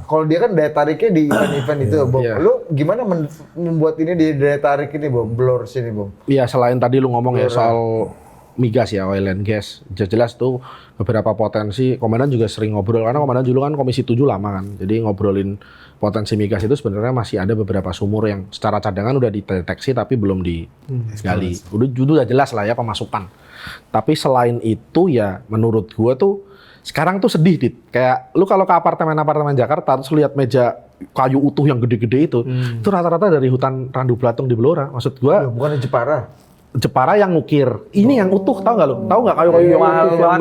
Kalau dia kan daya tariknya di event-event itu, Bom. Lu gimana membuat ini di daya tarik ini, Bom? Blurs ini, Bom? Iya, selain tadi lu ngomong ya soal migas ya, oil and gas. Jelas tuh beberapa potensi. Komandan juga sering ngobrol karena komandan dulu kan Komisi 7 lama kan. Jadi ngobrolin potensi migas itu sebenarnya masih ada beberapa sumur yang secara cadangan udah dideteksi tapi belum digali. Udah jelas lah ya pemasukan. Tapi selain itu ya menurut gua tuh sekarang tuh sedih, Dit. Kayak lu kalau ke apartemen Jakarta terus lihat meja kayu utuh yang gede-gede itu rata-rata dari hutan Randu Blatung di Blora. Maksud gua Bukan Jepara. Jepara yang ngukir. Ini yang utuh, tahu nggak lu? Tahu nggak kayu-kayu yang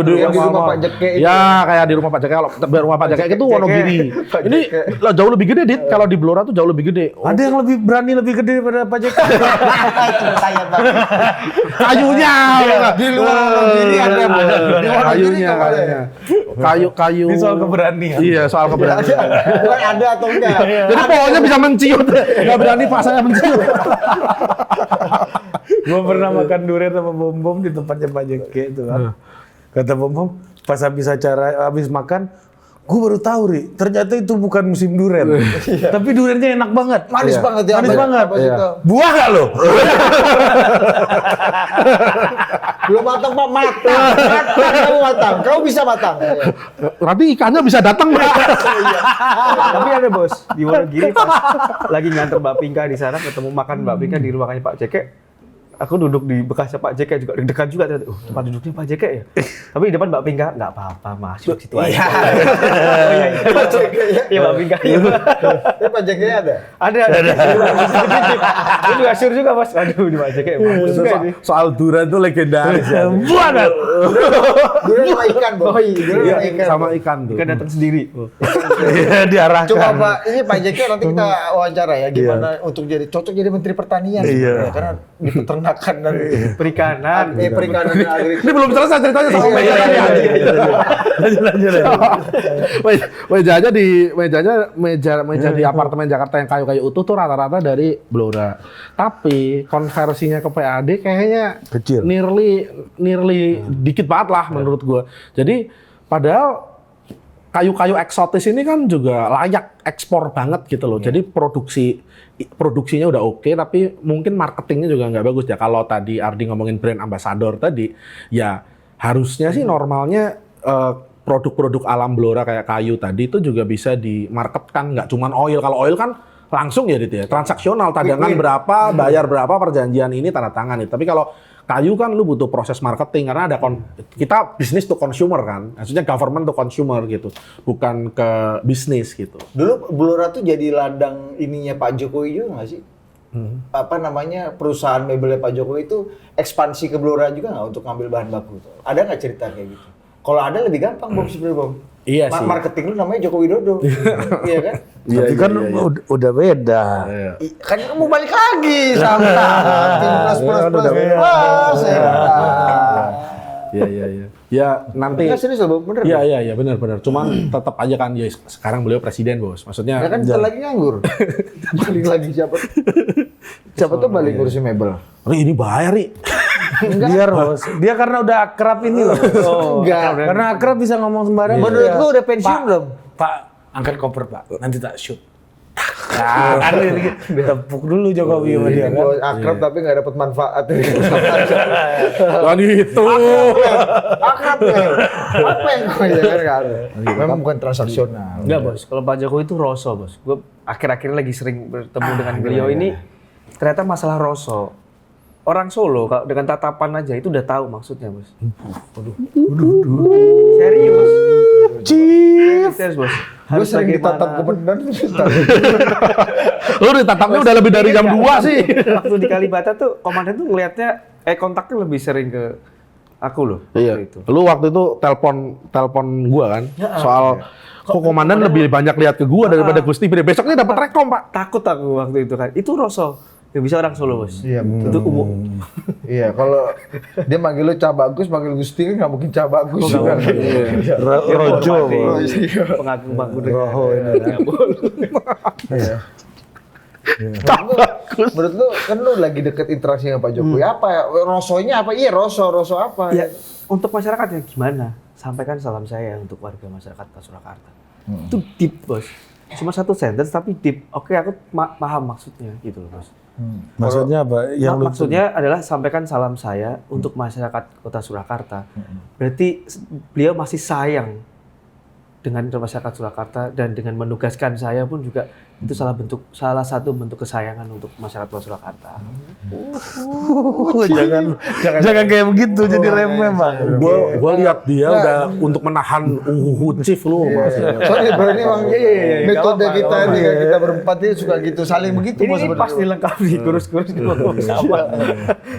gede yang di rumah mahal-mahal? Pak Jeke itu. Ya, kayak di rumah Pak Jeke. Kalau rumah Pak Jeke itu Wonogiri. Ini jauh lebih gede, Dit. Kalau di Blora tuh jauh lebih gede. Ada yang lebih berani lebih gede daripada Pak JK. Kayunya. Di luar Wonogiri ada, Bos. Di Wonogiri Kayunya, nggak boleh. kayu. Ini soal keberanian. Iya, soal keberanian. Bukan ada atau enggak. Jadi pohonnya bisa menciut. Nggak berani pasangnya menciut. Gue pernah makan durian sama Bom di tempatnya Pak JK itu kan. Kata Bom, pas habis makan, gue baru tahu, Ri, ternyata itu bukan musim durian. Tapi duriannya enak banget. Manis banget ya. Manis banget. Apa itu? Buah gak lo? Belum matang, Pak. Matang. Kamu matang. Kamu bisa matang. Nanti ikannya bisa datang. Tapi ada bos di Wonogiri pas lagi nganter Mbak Pinka di sana ketemu makan Mbak Pinka di ruangannya Pak JK. Aku duduk di bekasnya Pak JK juga deg-degan juga ternyata. Tempat duduknya Pak JK ya. Tapi di depan Mbak Pinka nggak apa-apa masuk situ aja. Pak JK ya. Iya Mbak Pinka. Tapi Pak JK ada. Ada. Itu juga sur juga bos. Aduh di Pak JK. Mampus juga ini. Soal durian tuh legendaris ya. Buah gak? Durian sama ikan, Bos. Oh iya. Durian sama ikan. Sama ikan tuh. Ikan datang sendiri. Iya, diarahkan. Coba Pak, ini Pak JK nanti kita wawancara ya gimana untuk cocok jadi Menteri Pertanian. Iya. Karena di peternakan dan Perikanan. perikanan dan agrikultur. Ini belum selesai ceritanya soal Iya, meja. Lanjut. Mejanya meja di apartemen Jakarta yang kayu-kayu utuh tuh rata-rata dari Blora. Tapi konversinya ke PAD kayaknya Kecil. nearly dikit banget lah menurut gua. Jadi padahal kayu-kayu eksotis ini kan juga layak ekspor banget gitu loh. Jadi produksinya udah oke, tapi mungkin marketingnya juga nggak bagus ya. Kalau tadi Ardi ngomongin brand ambassador tadi, ya harusnya sih normalnya produk-produk alam Blora kayak kayu tadi itu juga bisa dimarketkan, nggak cuman oil. Kalau oil kan langsung ya gitu ya, transaksional, cadangan berapa, bayar berapa, perjanjian ini tanda tangan itu. Tapi kalau kayu kan lu butuh proses marketing karena ada kita bisnis to consumer kan, maksudnya government to consumer gitu, bukan ke bisnis gitu. Dulu Blora tuh jadi ladang ininya Pak Jokowi juga nggak sih? Apa namanya perusahaan mebelnya Pak Jokowi itu ekspansi ke Blora juga nggak untuk ngambil bahan baku? Ada nggak cerita kayak gitu? Kalau ada lebih gampang Bom sebenarnya Bom. Iya sih. Marketing lu namanya Joko Widodo, iya kan? Tapi kan udah beda. Kan kamu balik lagi sama plus. Iya. Ya nanti. Enggak serius loh, bener. Iya benar. Cuman tetap aja kan ya sekarang beliau presiden bos. Maksudnya Ya kan kita lagi nganggur. Balik lagi siapa tuh balik ngurusin mebel. Ri ini bahaya Ri. Biar bos. Dia karena udah akrab ini loh. Enggak. Karena akrab bisa ngomong sembarangan. Menurut lu udah pensiun belum? Pak, angkat koper Pak. Nanti tak shoot. Nah, kan ini tepuk dulu Jokowi sama dia kan. Akrab tapi nggak dapat manfaat. Kan itu. Akrab ya. Apa yang kau ya kan? Memang bukan transaksional. Enggak bos, kalau Pak Jokowi itu roso bos. Gue akhir-akhir lagi sering bertemu dengan beliau ini. Ternyata masalah roso. Orang Solo kalau dengan tatapan aja itu udah tahu maksudnya bos. Serius. Serius bos. Gue sering ditatap kebenaran. Lu ditatapnya udah lebih dari jam 2 sih. Waktu di Kalibata tuh komandan tuh ngelihatnya kontaknya lebih sering ke aku loh. Iya. Waktu itu. Lu waktu itu telepon gua kan soal kok komandan lebih banyak lihat ke gua daripada Gusti Bire. Besoknya dapat rekom, Pak. Takut aku waktu itu kan. Itu roso. Ya bisa orang Solo bos. Iya betul. Itu umum. Iya kalau dia manggil lu Cah Bagus, manggil Gusti kan nggak mungkin Cah Bagus. Rojo. Pengagung bangku Roho ini. Iya. Menurut lu kan lu lagi deket interaksi dengan Pak Jokowi apa ya? Rosonya apa? Iya roso apa? Ya, untuk masyarakat ya gimana? Sampaikan salam saya untuk warga masyarakat Surakarta. Itu deep bos. Cuma satu sentence tapi deep. Oke, aku paham maksudnya gitu loh bos. Maksudnya apa? Yang lu Maksudnya adalah sampaikan salam saya untuk masyarakat Kota Surakarta. Berarti beliau masih sayang dengan masyarakat Surakarta dan dengan menugaskan saya pun juga itu salah satu bentuk kesayangan untuk masyarakat Kota Surakarta. jangan kayak begitu jadi remeh bang. Gua lihat dia udah untuk menahan chief lu. Soalnya bro ini emang metode kita nih kan, kita berempat ini suka gitu, saling begitu Bos, Ini pasti lengkap nih, kurus-kurus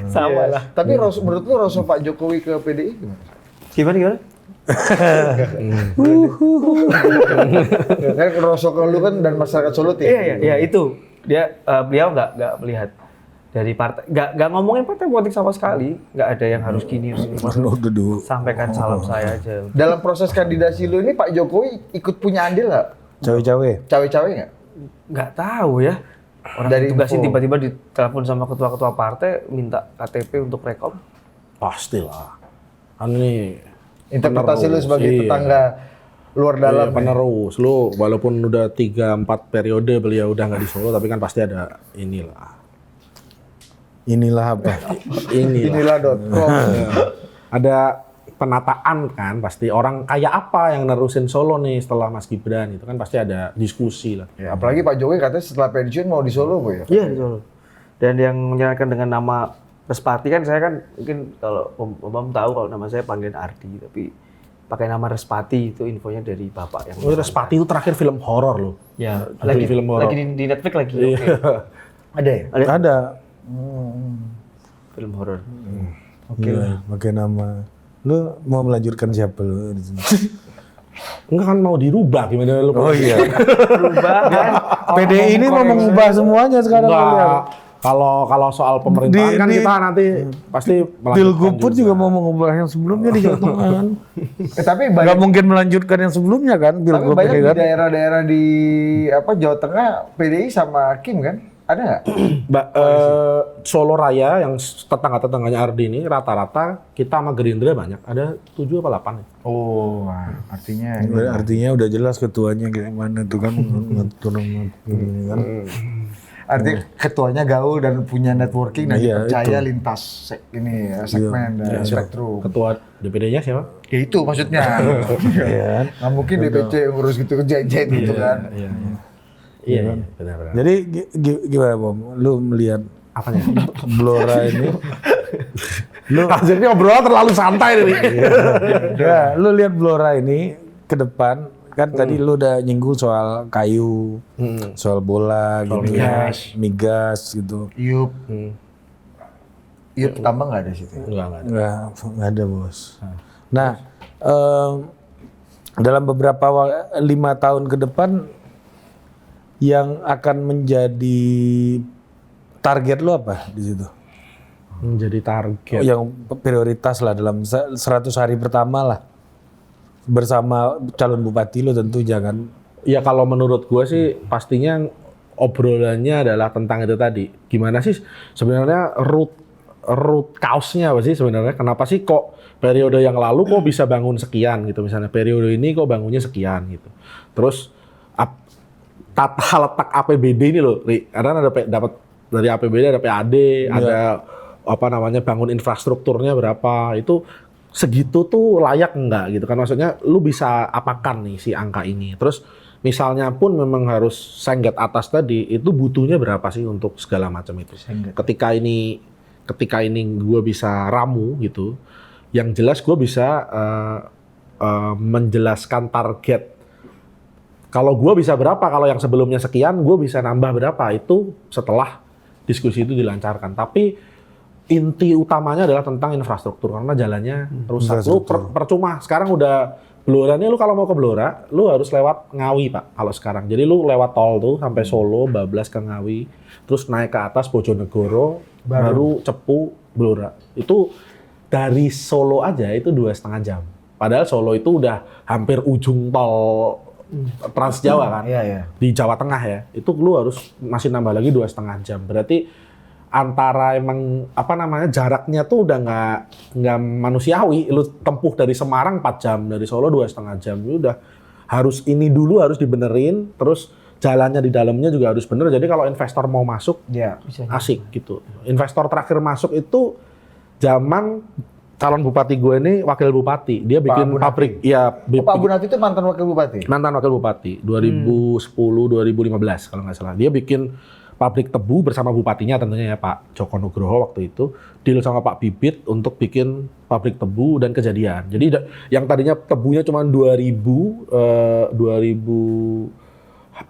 sama lah. Tapi menurut lu rasa Pak Jokowi ke PDI gimana? Gimana? Kan rasa ke lu kan dan masyarakat Solo Iya, itu. Beliau nggak melihat dari partai, nggak ngomongin partai politik sama sekali, nggak ada yang harus gini harus ini. Sampaikan salam saya aja. Dalam proses kandidasi lu ini Pak Jokowi ikut punya andil nggak? Cawe-cawe nggak? Nggak tahu ya. Orang Dari ditugasin info. tiba-tiba ditelepon sama ketua-ketua partai minta KTP untuk rekom. Pastilah. Kan ini Interpretasi lu penerus, sebagai iya. tetangga luar dalam. Iya, penerus. Lu walaupun udah 3-4 periode beliau udah nggak di Solo, tapi kan pasti ada inilah apa? Inilah.com. Ada penataan kan, pasti orang kayak apa yang nerusin Solo nih setelah Mas Gibran, itu kan pasti ada diskusi lah. Ya, apalagi Pak Jokowi katanya setelah pensiun mau di Solo Boy ya. Iya di Solo. Dan yang menyarankan dengan nama Respati kan saya kan mungkin kalau Om tahu kalau nama saya panggilan Ardi, tapi pakai nama Respati itu infonya dari bapak yang. Respati itu terakhir film horor loh. Ya, Ada lagi film horor. lagi di Netflix lagi. Iya. Oke. Ada ya? Ada. Film horor. Oke. Pakai nama. Lu mau melanjutkan siapa lu di sini? Enggak kan mau dirubah gimana lu? Oh iya. Berubah kan. PDI ini mau mengubah semuanya sekarang. Enggak. Kalau soal pemerintahan kan kita nanti pasti Pilgub pun juga mau mengubah yang sebelumnya di Jawa Tengah kan. Tapi Nggak banyak, mungkin melanjutkan yang sebelumnya kan, tapi Pilgub banyak ini di kan. daerah-daerah di Jawa Tengah PDI sama Kim kan? Ada nggak? Solo Raya yang tetangga-tetangganya Ardi ini rata-rata kita sama Gerindra banyak. Ada 7 apa 8 ya? Oh, artinya Artinya udah jelas ketuanya kayak mana tuh kan ngatur kan. artinya ketuanya gaul dan punya networking dan Iya, dipercaya lintas segmen dan spektrum. Ketua DPD-nya siapa? Ya itu maksudnya. Iya. Nggak mungkin DPC yang ngurus gitu kejadian gitu kan. Iya, benar-benar. Jadi gimana Bom? Lu melihat Apanya? Blora ini? Jadi obrolan terlalu santai nih. Ya, lu lihat Blora ini ke depan kan tadi lu udah nyinggung soal kayu, soal bola gitu ya, migas gitu. Iup tambah nggak ada situ? Enggak. Nggak ada bos. Nah, dalam beberapa 5 tahun ke depan yang akan menjadi target lu apa di situ? Menjadi target. Yang prioritas lah dalam 100 hari pertama lah bersama calon bupati lu tentu jangan. Ya kalau menurut gue sih pastinya obrolannya adalah tentang itu tadi. Gimana sih sebenarnya root cause-nya apa sih sebenarnya? Kenapa sih kok periode yang lalu kok bisa bangun sekian gitu misalnya periode ini kok bangunnya sekian gitu. Terus tata letak APBD ini loh, karena ada dapat dari APBD ada PAD, ada apa namanya bangun infrastrukturnya berapa itu. Segitu tuh layak enggak gitu kan, maksudnya lu bisa apakan nih si angka ini. Terus misalnya pun memang harus sengget atas tadi, itu butuhnya berapa sih untuk segala macam itu. Ketika ini gue bisa ramu gitu, yang jelas gue bisa menjelaskan target. Kalau gue bisa berapa, kalau yang sebelumnya sekian, gue bisa nambah berapa, itu setelah diskusi itu dilancarkan. Tapi inti utamanya adalah tentang infrastruktur karena jalannya rusak. Lu percuma sekarang udah Blora ini, lu kalau mau ke Blora lu harus lewat Ngawi Pak kalau sekarang. Jadi lu lewat tol tuh sampai Solo, bablas ke Ngawi, terus naik ke atas Bojonegoro, baru Cepu, Blora. Itu dari Solo aja itu 2,5 jam. Padahal Solo itu udah hampir ujung tol Trans Jawa kan, di Jawa Tengah ya. Itu lu harus masih nambah lagi 2,5 jam. Berarti antara emang apa namanya jaraknya tuh udah nggak manusiawi. Lu tempuh dari Semarang 4 jam, dari Solo 2,5 jam. Lu udah harus ini dulu harus dibenerin, terus jalannya di dalamnya juga harus bener. Jadi kalau investor mau masuk, Ya. asik gitu. Investor terakhir masuk itu zaman calon bupati gue ini wakil bupati. Dia bikin Abu pabrik. Iya, Pak Abu Nafi itu mantan wakil bupati. mantan wakil bupati 2010-2015 kalau nggak salah. Dia bikin pabrik tebu bersama bupatinya tentunya ya Pak Joko Nugroho waktu itu. Deal sama Pak Bibit untuk bikin pabrik tebu dan kejadian. Jadi yang tadinya tebunya cuma 2000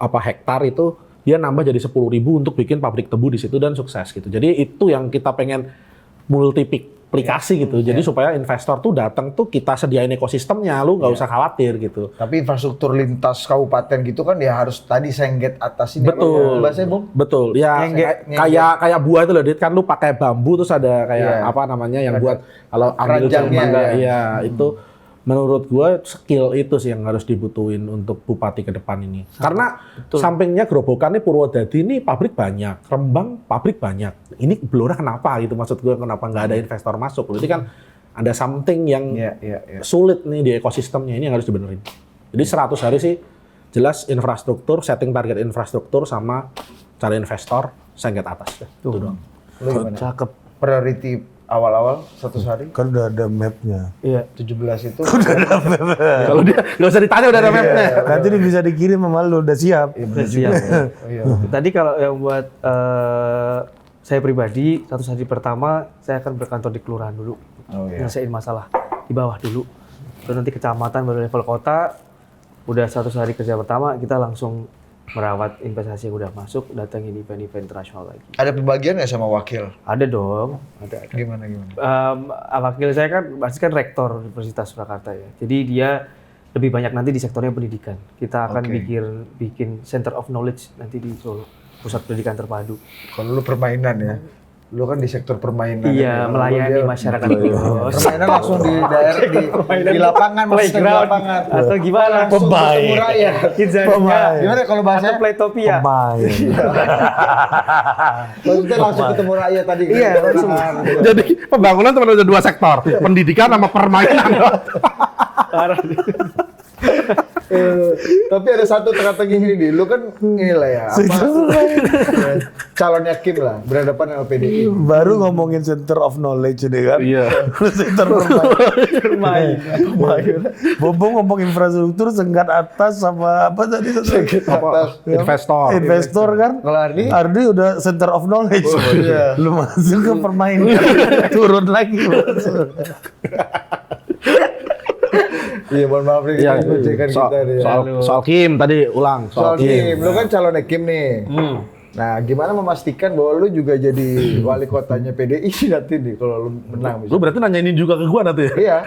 hektar itu dia nambah jadi 10.000 untuk bikin pabrik tebu di situ dan sukses gitu. Jadi itu yang kita pengen multiplikasi gitu. Jadi supaya investor tuh datang tuh kita sediain ekosistemnya, lu nggak usah khawatir gitu. Tapi infrastruktur lintas kabupaten gitu kan ya harus tadi sengget atas ini. Betul. Bahasanya, Bung? Betul. Ya kayak buah itu loh, Dit. Kan lu pakai bambu terus ada kayak apa namanya yang buat kalau ambil keranjangnya, mangga, ya. iya itu menurut gua skill itu sih yang harus dibutuhin untuk bupati ke depan ini. Karena sampingnya gerobokannya Purwodadi ini pabrik banyak, Rembang pabrik banyak. Ini Blora kenapa gitu maksud gua kenapa nggak ada investor masuk? Berarti kan ada something yang sulit nih di ekosistemnya ini yang harus dibenerin. Jadi 100 hari sih jelas infrastruktur, setting target infrastruktur sama cari investor, sengket atas. Itu doang. Lu gimana? Cakep. Priority awal-awal 100 hari. Kan udah ada map-nya. Iya. 17 itu. Kalau dia nggak usah ditanya udah ada mapnya. Nanti dia bisa dikirim sama lu, udah siap. Udah siap. Iya. Tadi kalau yang buat saya pribadi, 100 hari pertama saya akan berkantor di kelurahan dulu. Oh iya. Nyelesain masalah di bawah dulu. Terus nanti kecamatan baru level kota. Udah 100 hari kerja pertama kita langsung merawat investasi yang udah masuk, datangin event-event internasional lagi. Ada pembagian nggak sama wakil? Ada dong, ada. Gimana? Wakil saya kan pasti kan rektor Universitas Surakarta ya. Jadi dia lebih banyak nanti di sektornya pendidikan. Kita akan bikin Center of Knowledge nanti di Solo, Pusat Pendidikan Terpadu. Kalau lu permainan ya, lu kan di sektor permainan. Iya, melayani masyarakat luas. Permainan langsung di daerah di lapangan, maksudnya di lapangan. Atau gimana? Langsung ketemu rakyat. Gimana kalau bahasanya? Atau Playtopia. Pemain. Maksudnya langsung ketemu rakyat tadi. Iya, langsung. Jadi pembangunan cuma ada 2 sektor, pendidikan sama permainan. Tapi ada satu teka-teki gini nih, lu kan inilah ya, calonnya Kim lah, berhadapan dengan PDI. Baru ngomongin center of knowledge ini kan. Iya. Center permain. Bobo ngomong infrastruktur, senggat atas sama apa tadi? Atas. Investor. kan. Kalau Ardi? Ardi udah center of knowledge. Iya. Lu masuk ke permainan. Turun lagi. Iya, mohon maaf nih, kita gojekan kita nih. Soal Kim tadi ulang. Soal Kim, lu kan calonnya Kim nih. Nah, gimana memastikan bahwa lu juga jadi wali kotanya PDI nanti nih kalau lu menang? Lu berarti nanya ini juga ke gua nanti. Iya.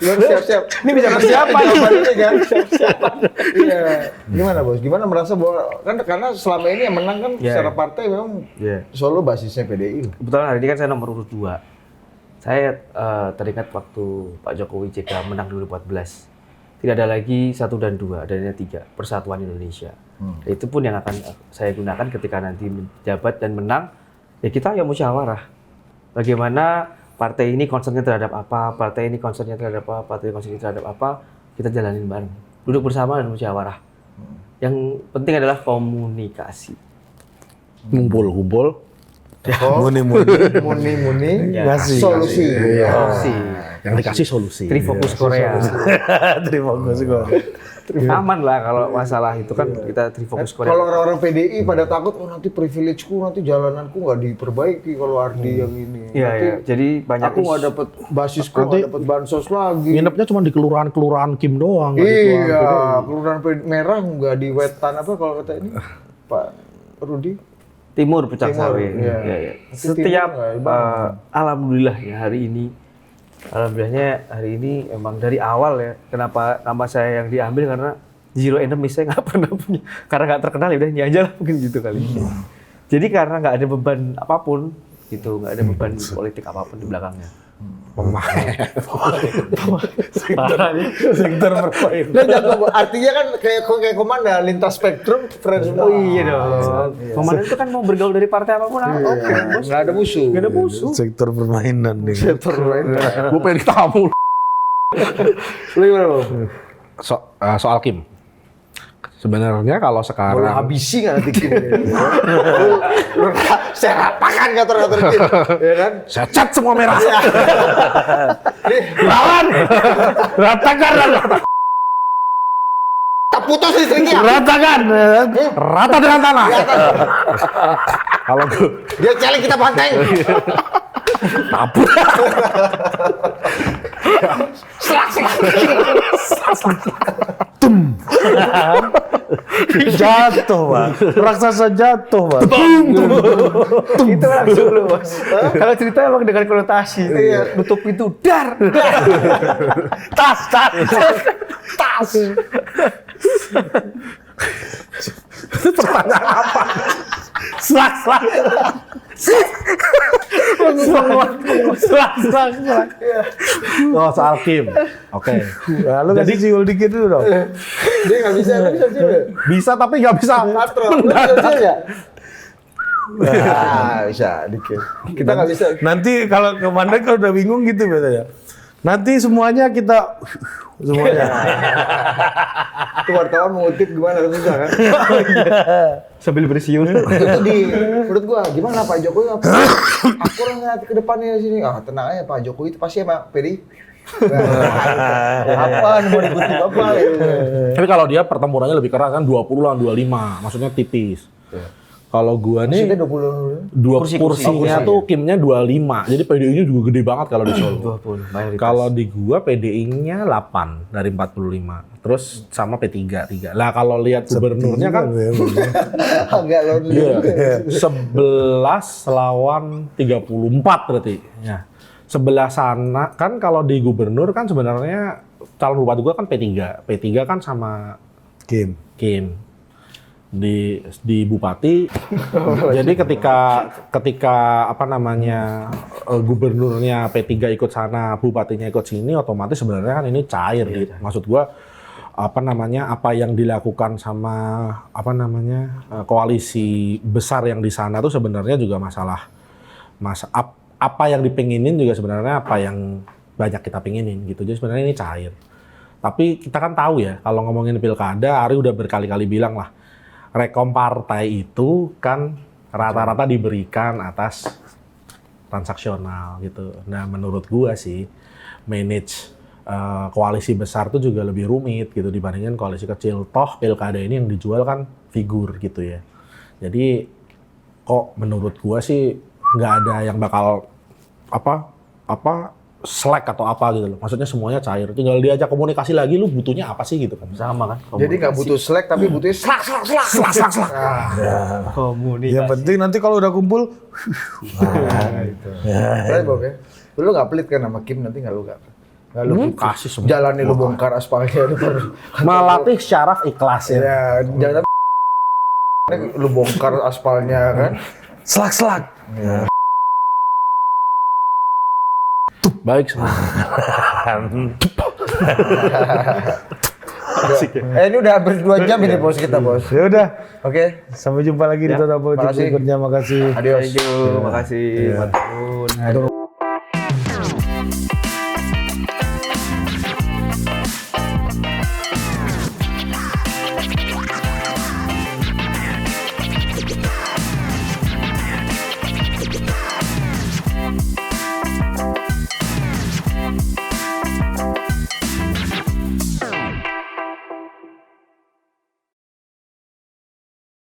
Lu harus siap-siap. Ini bisa persiapan. Jawabannya kan siap-siapan. Iya. Gimana, Bos? Gimana merasa bahwa kan karena selama ini yang menang kan secara partai memang Solo basisnya PDI. Kebetulan hari ini kan saya nomor urut 2. Saya teringat waktu Pak Jokowi JK menang 2014. Tidak ada lagi 1 dan 2, adanya 3, Persatuan Indonesia. Itu pun yang akan saya gunakan ketika nanti menjabat dan menang, ya kita yang musyawarah. Bagaimana partai ini concernnya terhadap apa, partai ini concernnya terhadap apa, partai ini concernnya terhadap apa, kita jalanin bareng. Duduk bersama dan musyawarah. Yang penting adalah komunikasi. Ngumpul-ngumpul. Muni. Ngasih. Solusi. Solusi. Yang dikasih solusi. Trifokus Korea. Terima kasih kok. Aman lah kalau masalah itu kan kita trifokus Korea. Kalau orang-orang PDI pada takut, oh nanti privilege-ku, nanti jalananku nggak diperbaiki kalau Ardi yang ini. Iya, Nanti iya. Jadi banyak aku nggak dapat basisku, nggak dapat bansos lagi. Nginepnya cuma di kelurahan-kelurahan Kim doang. nggak di kelurahan Iya, PDI. kelurahan merah nggak di wetan apa kalau kata ini Pak Rudi? Timur Pucang Timur, Sawe. iya. Iya, iya. Tapi Setiap timur nggak, alhamdulillah ya hari ini, alhamdulillahnya hari ini emang dari awal ya. Kenapa nama saya yang diambil karena zero enemy saya nggak pernah punya. Karena nggak terkenal ya udah ini aja lah mungkin gitu kali. Jadi karena nggak ada beban apapun gitu, nggak ada beban politik apapun di belakangnya. Sektor permain. Nah, jago, artinya kan kayak komandan lintas spektrum, friends semua. Oh iya dong. Komandan itu kan mau bergaul dari partai apapun. Oke, bos. Nggak ada musuh. Nggak ada musuh. Sektor permainan nih. Gue pengen ditamu. Lu gimana, Bang? Soal Kim. Sebenarnya kalau Lu sekarang habisi nggak nanti Kim? Lu saya ratakan ngatur-ngatur Kim, ya kan? saya cat semua merah. Nih, Lawan. Ratakan. tak putus listriknya. Ratakan. Rata dengan tanah. Kalau gue Dia celeng kita banteng. tabur. Jatuh, Bang. Raksasa jatuh, Bang. Itu langsung lu, Bos. Kalau cerita emang dengan konotasi. Nutup pintu, dar. Tas. Pertanyaan apa? Slak. Oh, soal Kim. Oke. Nah, lu kasih siul dikit dulu dong. Dia nggak bisa sih. Bisa tapi nggak bisa. Katro, lu bisa nggak? Nah, bisa dikit. Kita nggak bisa. Nanti kalau komandan kalau udah bingung gitu biasanya. Nanti semuanya kita semuanya. Itu wartawan mengutip gimana susah kan? Sambil bersiul. Itu menurut gua gimana Pak Jokowi aku nanti ke depannya sini. Ah, tenang aja Pak Jokowi itu pasti emang PDI. Apa mau dikutip apa? Tapi kalau dia pertempurannya lebih keras kan 20 lawan 25, maksudnya tipis. Kalau gua Maksudnya nih 20 kursinya tuh Kimnya 25. Jadi PDI-nya juga gede banget kalau di Solo. 20 mayoritas. Kalau di gua PDI-nya 8 dari 45. Terus sama P3 3. Lah kalau lihat gubernurnya kan agak lonely. iya, 11 lawan 34 berarti. Ya. Sebelah sana kan kalau di gubernur kan sebenarnya calon bupati gua kan P3. P3 kan sama Kim. di bupati. Jadi ketika apa namanya gubernurnya P3 ikut sana, bupatinya ikut sini, otomatis sebenarnya kan ini cair gitu. Maksud gua apa yang dilakukan sama koalisi besar yang di sana tuh sebenarnya juga apa yang dipenginin juga sebenarnya apa yang banyak kita penginin gitu. Jadi sebenarnya ini cair. Tapi kita kan tahu ya, kalau ngomongin pilkada, Ari udah berkali-kali bilang lah, rekom partai itu kan rata-rata diberikan atas transaksional gitu. Nah menurut gua sih manage koalisi besar tuh juga lebih rumit gitu dibandingin koalisi kecil. Toh pilkada ini yang dijual kan figur gitu ya. Jadi kok menurut gua sih nggak ada yang bakal slack atau apa gitu loh. Maksudnya semuanya cair. Tinggal diajak komunikasi lagi, lu butuhnya apa sih gitu kan. Sama kan? Jadi nggak butuh slack tapi butuhnya slak. Komunikasi. Yang penting nanti kalau udah kumpul Saya Bob ya. Lu nggak pelit kan sama Kim nanti nggak lu Kasih semua. jalannya lu bongkar aspalnya lu Melatih syaraf ikhlas ya. ya jangan lu bongkar aspalnya kan. slak. Baik semua. Ini udah hampir 2 jam ini bos kita bos. Ya udah, Oke. sampai jumpa lagi di Total Politik makasih. berikutnya. Makasih. Adios. Thank you, makasih. Mantun.